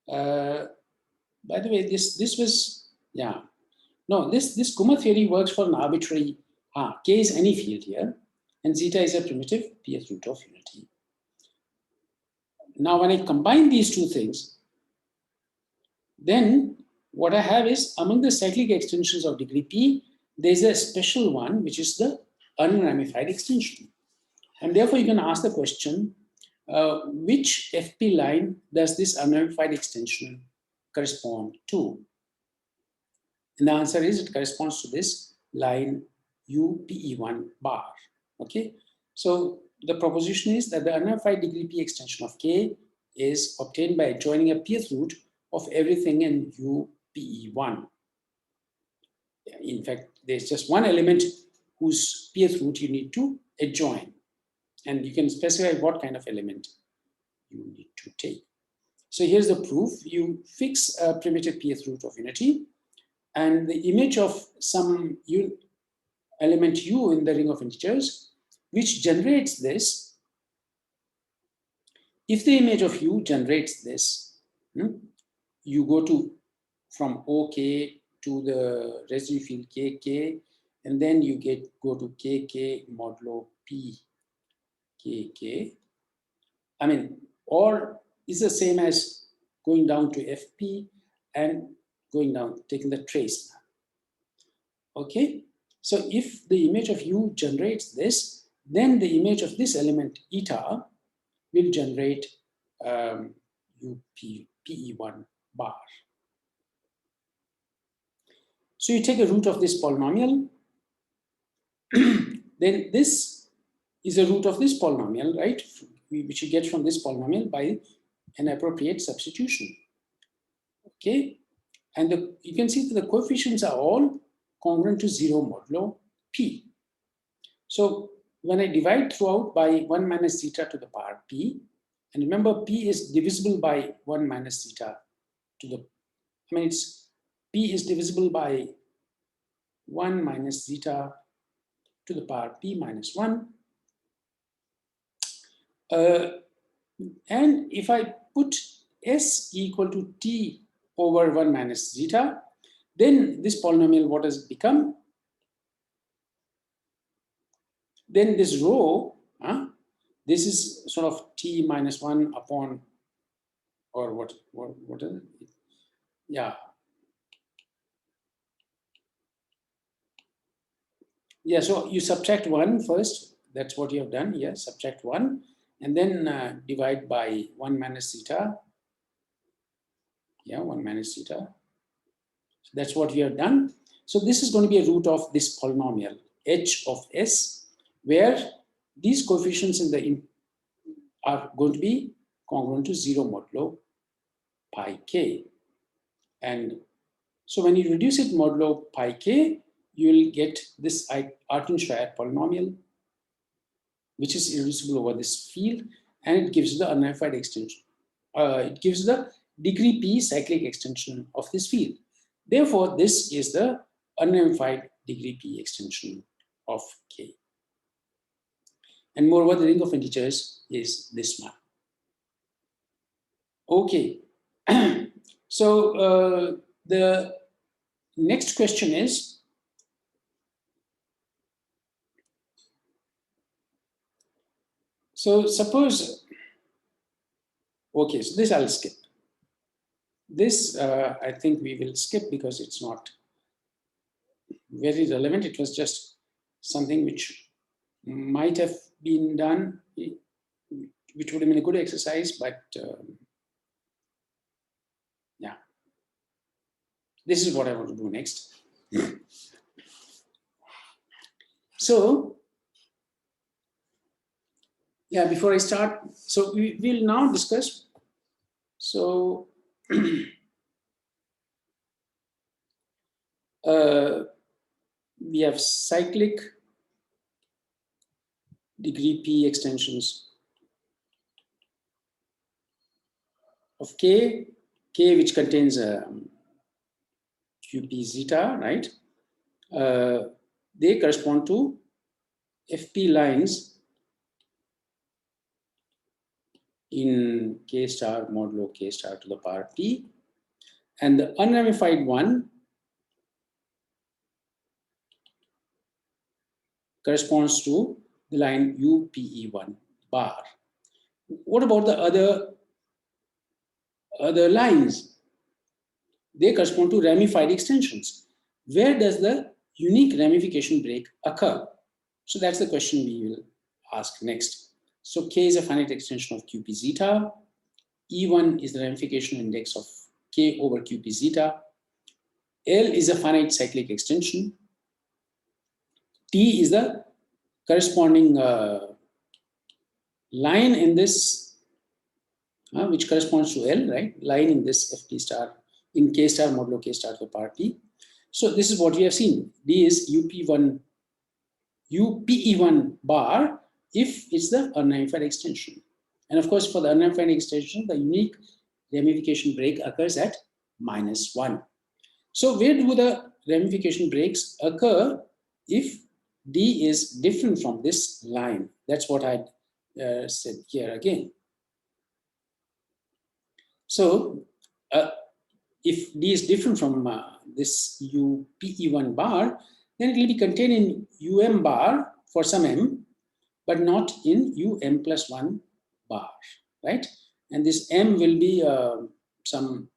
By the way, this was, yeah. No, this Kuma theory works for an arbitrary, K is any field here, and zeta is a primitive pth root of unity. Now, when I combine these two things, then what I have is, among the cyclic extensions of degree P, there's a special one, which is the unramified extension. And therefore, you can ask the question, which FP line does this unramified extension correspond to? And the answer is it corresponds to this line UPE1 bar. Okay, so the proposition is that the unramified degree P extension of K is obtained by joining a pth root of everything in UPE1. In fact, there's just one element whose pth root you need to adjoin, and you can specify what kind of element you need to take. So here's the proof. You fix a primitive pth root of unity, and the image of some element u in the ring of integers, which generates this. If the image of u generates this, you go from OK to the residue field KK, and then you go to KK modulo P KK. I mean, or is the same as going down to FP and going down, taking the trace map. Okay, so if the image of U generates this, then the image of this element eta will generate PE1 bar. So you take a root of this polynomial, then this is a root of this polynomial, right? Which you get from this polynomial by an appropriate substitution. Okay, and you can see that the coefficients are all congruent to 0 modulo p. So when I divide throughout by 1 minus zeta to the power p, and remember p is divisible by 1 minus zeta to the, p is divisible by 1 minus zeta to the power p minus 1. And if I put s equal to t over 1 minus zeta, then this polynomial, what does it become? Then this rho, this is sort of t minus 1 upon, or what is it? Yeah. Yeah, so you subtract 1 first. That's what you have done. Yeah, subtract 1 and then divide by 1 minus zeta. Yeah, 1 minus zeta. So that's what we have done. So this is going to be a root of this polynomial, h of s, where these coefficients in the are going to be congruent to 0 modulo pi k. And so when you reduce it modulo pi k, you will get this Artin-Schreier polynomial, which is irreducible over this field, and it gives the unramified extension. It gives the degree p cyclic extension of this field. Therefore, this is the unramified degree p extension of k. And moreover, the ring of integers is this one. Okay. So the next question is, so suppose, okay, so this I'll skip. This I think we will skip because it's not very relevant. It was just something which might have been done, which would have been a good exercise, but yeah. This is what I want to do next. So, yeah, before I start, so we will now discuss. So, we have cyclic degree p extensions of k which contains qp zeta, right? They correspond to fp lines in k star modulo k star to the power p, and the unramified one corresponds to the line UPE1 bar. What about the other lines? They correspond to ramified extensions. Where does the unique ramification break occur? So that's the question we will ask next. So K is a finite extension of QP zeta. E1 is the ramification index of K over QP zeta. L is a finite cyclic extension. T is the corresponding line in this, which corresponds to L, right? Line in this FP star, in K star modulo K star to the power P. So this is what we have seen. D is UPE1 bar if it's the unramified extension. And of course, for the unramified extension, the unique ramification break occurs at -1. So where do the ramification breaks occur if D is different from this line? That's what I said here again. So if D is different from this UPE1 bar, then it will be contained in UM bar for some M, but not in UM plus 1 bar, right? And this M will be some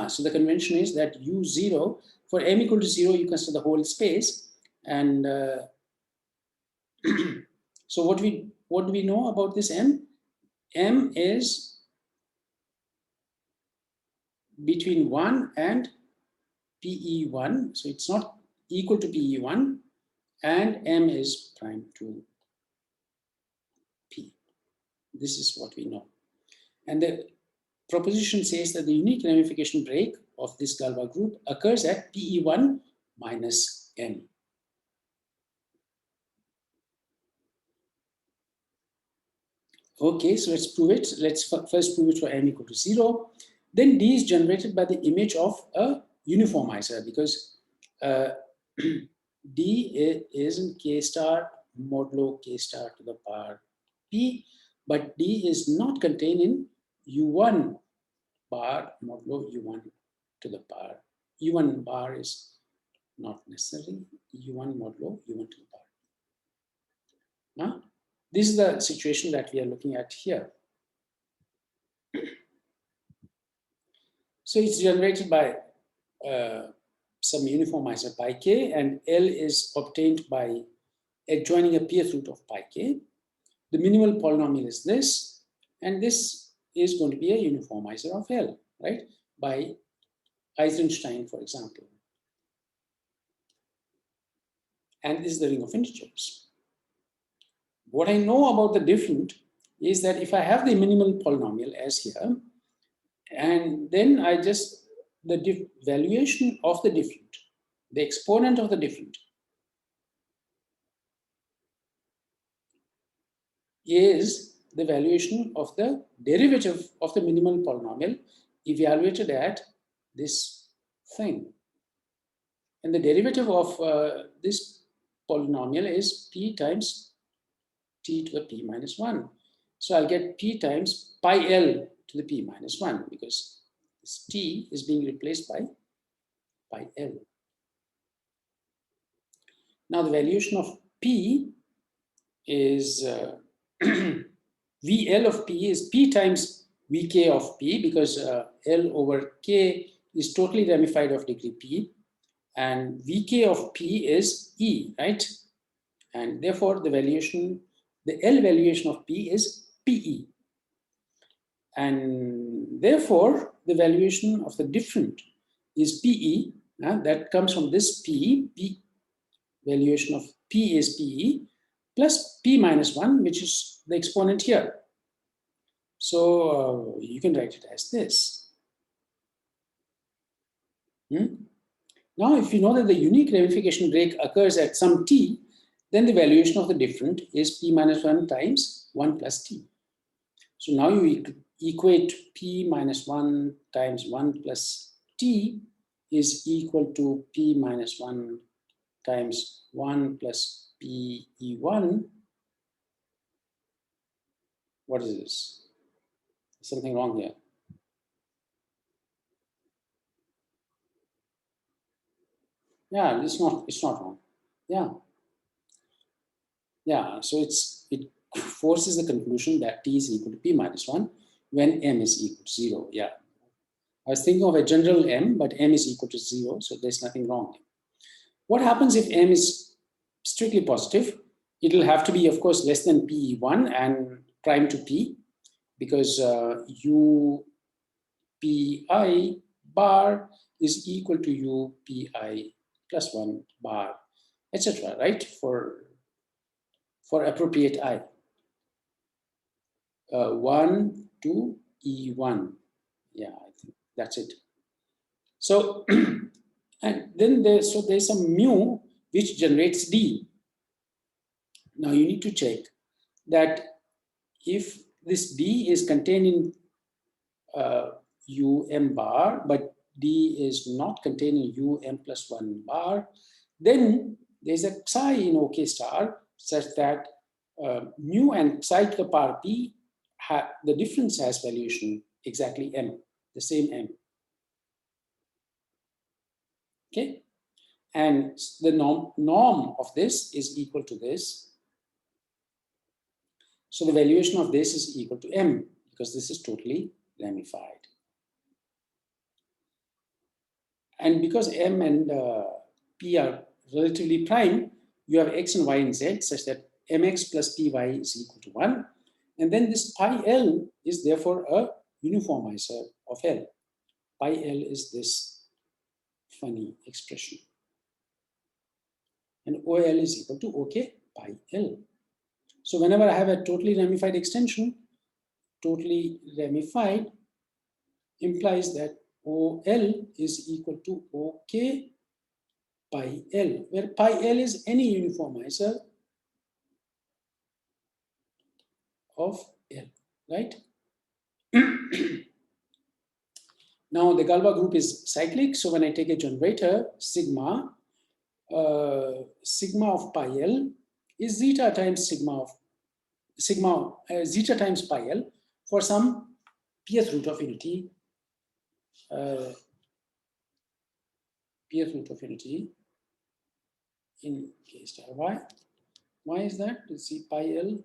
so the convention is that U0, for M equal to 0, you consider the whole space, and So what do we know about this M? M is between 1 and PE1, so it's not equal to PE1, and M is prime to P. This is what we know. And the proposition says that the unique ramification break of this Galois group occurs at PE1 minus M. Okay, so let's prove it. Let's first prove it for M equal to 0. Then D is generated by the image of a uniformizer, because D is in K star modulo K star to the power P, but D is not contained in U1 bar modulo U1 to the power. U1 bar is not necessary. U1 modulo U1 to the power. Now, this is the situation that we are looking at here. So it's generated by some uniformizer pi k, and L is obtained by adjoining a pth root of pi k. The minimal polynomial is this, and this is going to be a uniformizer of L, right? By Eisenstein, for example. And this is the ring of integers. What I know about the different is that if I have the minimal polynomial as here, and then I just, the valuation of the different, the exponent of the different, is the valuation of the derivative of the minimal polynomial evaluated at this thing. And the derivative of this polynomial is p times t to the p minus 1. So I'll get p times pi l to the p minus 1, because this t is being replaced by pi l. Now the valuation of p is VL of P is P times Vk of P, because L over K is totally ramified of degree P, and Vk of P is E, right? And therefore the valuation, the L valuation of P is PE. And therefore the valuation of the different is PE, that comes from this P valuation of P is PE, plus P minus 1, which is the exponent here. So you can write it as this. Now, if you know that the unique ramification break occurs at some t, then the valuation of the different is P minus 1 times 1 plus t. So now you equate P minus 1 times 1 plus t is equal to P minus 1 times 1 plus PE1. What is this? Something wrong here. Yeah, it's not wrong. Yeah. Yeah, so it forces the conclusion that t is equal to p minus 1 when m is equal to 0. Yeah. I was thinking of a general m, but m is equal to 0, so there's nothing wrong. What happens if m is strictly positive? It will have to be, of course, less than PE1 and prime to p, because u pi bar is equal to u pi plus 1 bar, etc., right? For appropriate I. 1 to E1. Yeah, I think that's it. So, and then there's some mu which generates D. Now you need to check that if this D is contained in UM bar, but D is not contained in UM plus 1 bar, then there's a psi in OK star such that mu and psi to the power P, the difference has valuation exactly M, the same M. Okay, and the norm of this is equal to this. So the valuation of this is equal to M, because this is totally ramified. And because M and P are relatively prime, you have X and Y and Z such that mx plus py is equal to 1. And then this pi L is therefore a uniformizer of L. Pi L is this funny expression. And OL is equal to OK pi L. So whenever I have a totally ramified extension, totally ramified implies that OL is equal to OK pi L, where pi L is any uniformizer of L, right? Now the Galois group is cyclic, so when I take a generator, sigma of pi L is zeta times zeta times pi L for some pth root of unity, in K star y. Why is that? Let's see, pi L.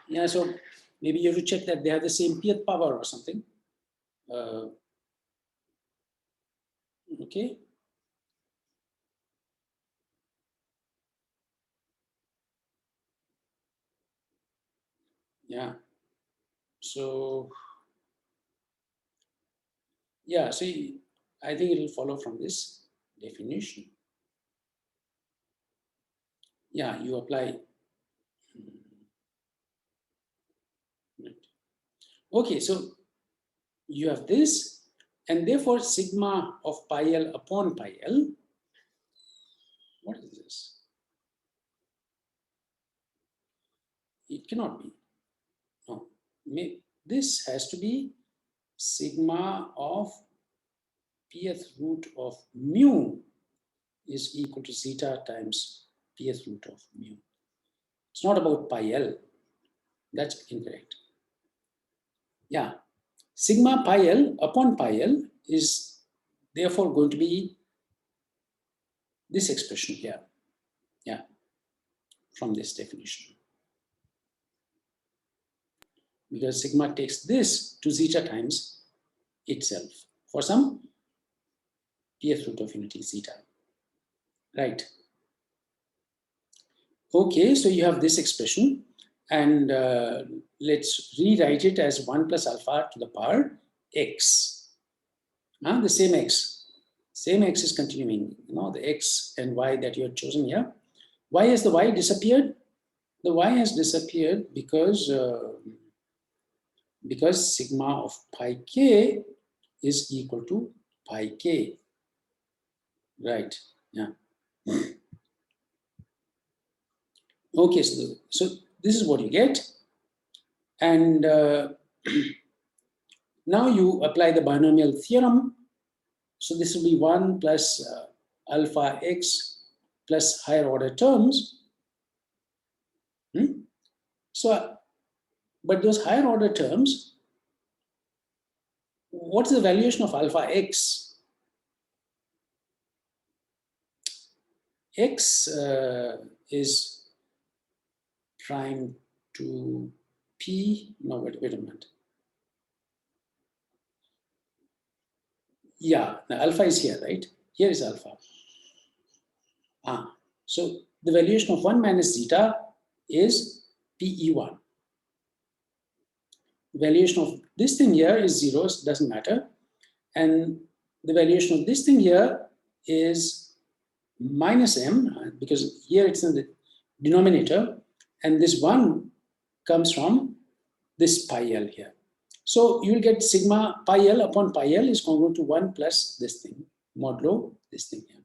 Yeah, so maybe you have to check that they have the same pth power or something. Okay. Yeah. So, yeah, so I think it will follow from this definition. Yeah, you apply. Okay, so you have this, and therefore sigma of pi L upon pi L. What is this? It cannot be. No, this has to be sigma of pth root of mu is equal to zeta times pth root of mu. It's not about pi L. That's incorrect. Yeah, sigma pi L upon pi L is therefore going to be this expression here. Yeah, from this definition. Because sigma takes this to zeta times itself for some pth root of unity zeta. Right. Okay, so you have this expression, and let's rewrite it as 1 plus alpha to the power x. The same x. Same x is continuing, the x and y that you have chosen here. Why has the y disappeared? The y has disappeared because sigma of pi k is equal to pi k. Right, yeah. Okay, so this is what you get. And now you apply the binomial theorem. So this will be 1 plus alpha x plus higher order terms. So, but those higher order terms, what's the valuation of alpha x? X is prime to p. No, wait a minute. Yeah, the alpha is here, right? Here is alpha. So the valuation of 1 minus zeta is PE1. The valuation of this thing here is 0, so it doesn't matter. And the valuation of this thing here is minus m, because here it's in the denominator, and this 1 comes from this pi L here. So you will get sigma pi L upon pi L is congruent to 1 plus this thing, modulo this thing here.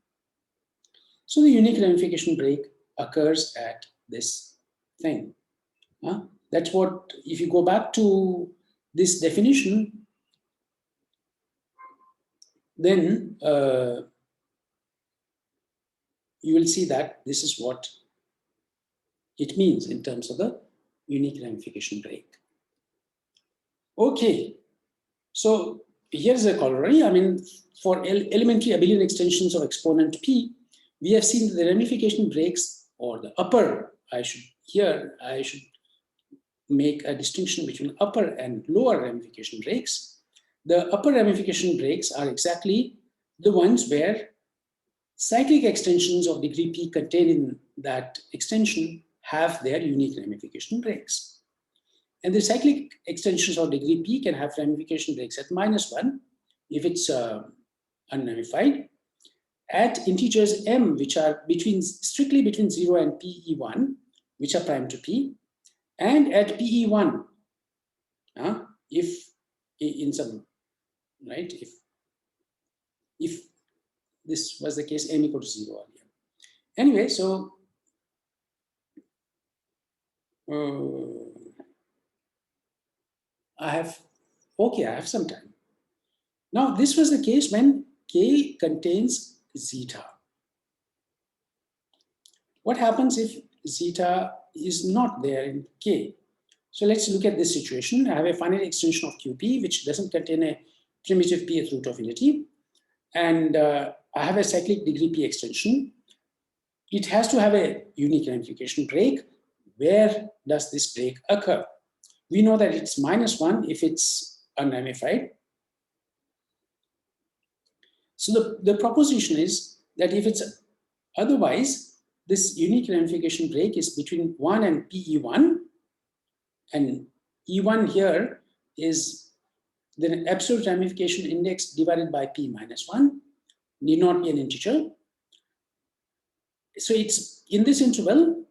So the unique ramification break occurs at this thing. That's what, if you go back to this definition, then you will see that this is what it means in terms of the unique ramification break. Okay, so here's a corollary. I mean, for elementary abelian extensions of exponent p, we have seen that the ramification breaks, or the upper, I should make a distinction between upper and lower ramification breaks. The upper ramification breaks are exactly the ones where cyclic extensions of degree p contained in that extension have their unique ramification breaks. And the cyclic extensions of degree p can have ramification breaks at -1 if it's unramified, at integers m, which are strictly between 0 and pe1, which are prime to p, and at pe1, if in some, right, if this was the case, m equal to 0 earlier. Anyway, so I have some time. Now, this was the case when k contains zeta. What happens if zeta is not there in k? So let's look at this situation. I have a finite extension of qp, which doesn't contain a primitive pth root of unity. And I have a cyclic degree p extension. It has to have a unique ramification break. Where does this break occur? We know that it's -1 if it's unramified. So the proposition is that if it's otherwise, this unique ramification break is between 1 and PE1, and E1 here is the absolute ramification index divided by P minus 1, need not be an integer. So it's in this interval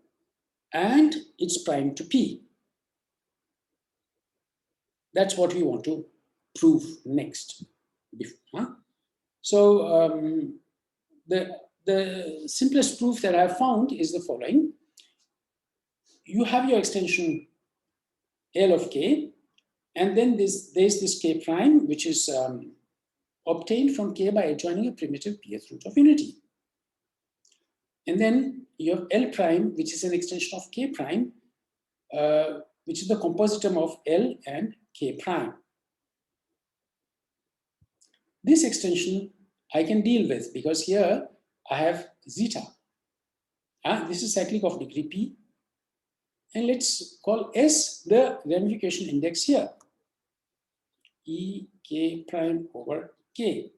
and it's prime to P. That's what we want to prove next. So the simplest proof that I've found is the following. You have your extension L of k, and then there's this k prime, which is obtained from k by adjoining a primitive pth root of unity. And then you have L prime, which is an extension of k prime, which is the composite term of L and k prime. This extension I can deal with because here I have zeta. This is cyclic of degree p. And let's call S the ramification index here. E k prime over k.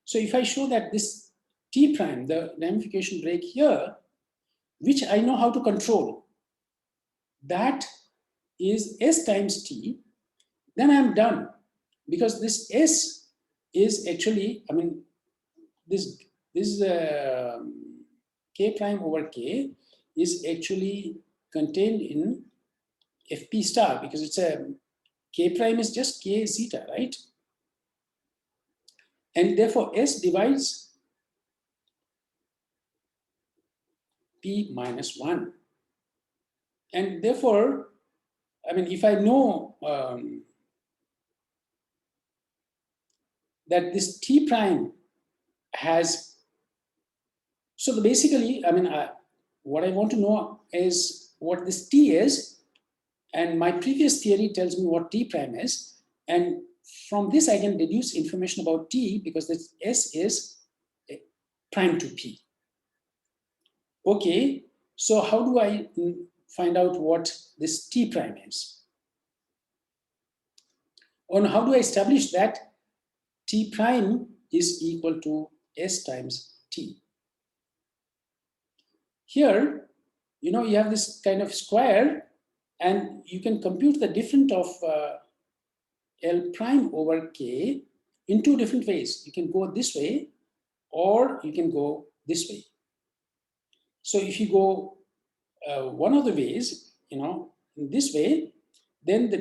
So if I show that this t prime, the ramification break here, which I know how to control, that is S times t, then I'm done. Because this S is actually, I mean, this k prime over k is actually contained in fp star, because it's a k prime is just k zeta, right? And therefore S divides p minus 1. And therefore, I mean, if I know that this t prime has, so basically, I mean, what I want to know is what this t is, and my previous theory tells me what t prime is, and from this I can deduce information about t because this S is prime to p. Okay, so how do I find out what this t prime is? Or how do I establish that t prime is equal to S times t? Here, you know, you have this kind of square, and you can compute the difference of L prime over k in two different ways. You can go this way, or you can go this way. So if you go one of the ways, you know, in this way, then the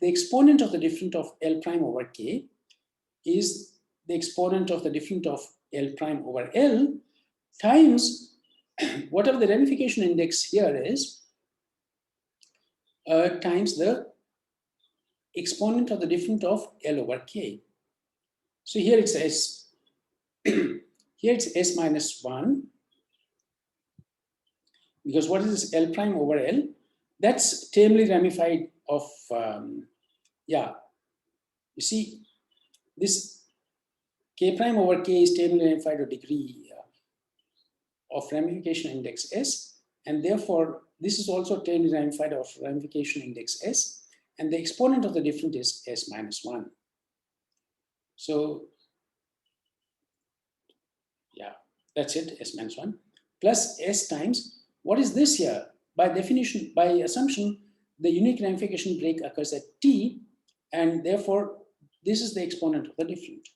exponent of the difference of L prime over k is the exponent of the difference of L prime over L times whatever the ramification index here is, times the exponent of the difference of L over k. So here it's S, here it's S minus 1, because what is this L prime over L? That's termly ramified of, yeah, you see, this k prime over k is termly ramified of degree of ramification index S, and therefore this is also obtained ramified of ramification index S, and the exponent of the difference is S minus 1. So yeah, that's it, S minus 1, plus S times, what is this here? By definition, by assumption, the unique ramification break occurs at T, and therefore, this is the exponent of the difference.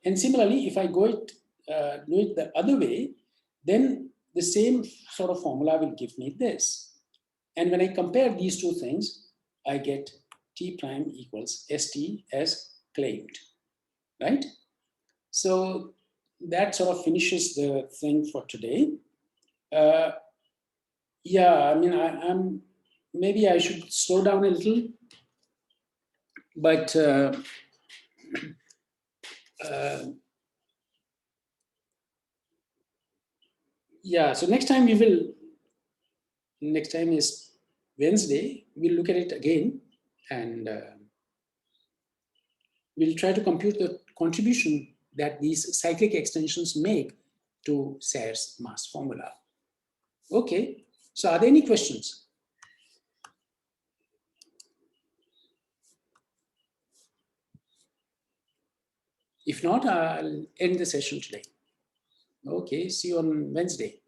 And similarly, if I do it the other way, then the same sort of formula will give me this. And when I compare these two things, I get T prime equals ST as claimed, right? So that sort of finishes the thing for today. Yeah, I mean, I'm maybe I should slow down a little, but yeah, so next time is Wednesday, we'll look at it again, and we'll try to compute the contribution that these cyclic extensions make to Sayre's mass formula. Okay, so are there any questions? If not, I'll end the session today. Okay, see you on Wednesday.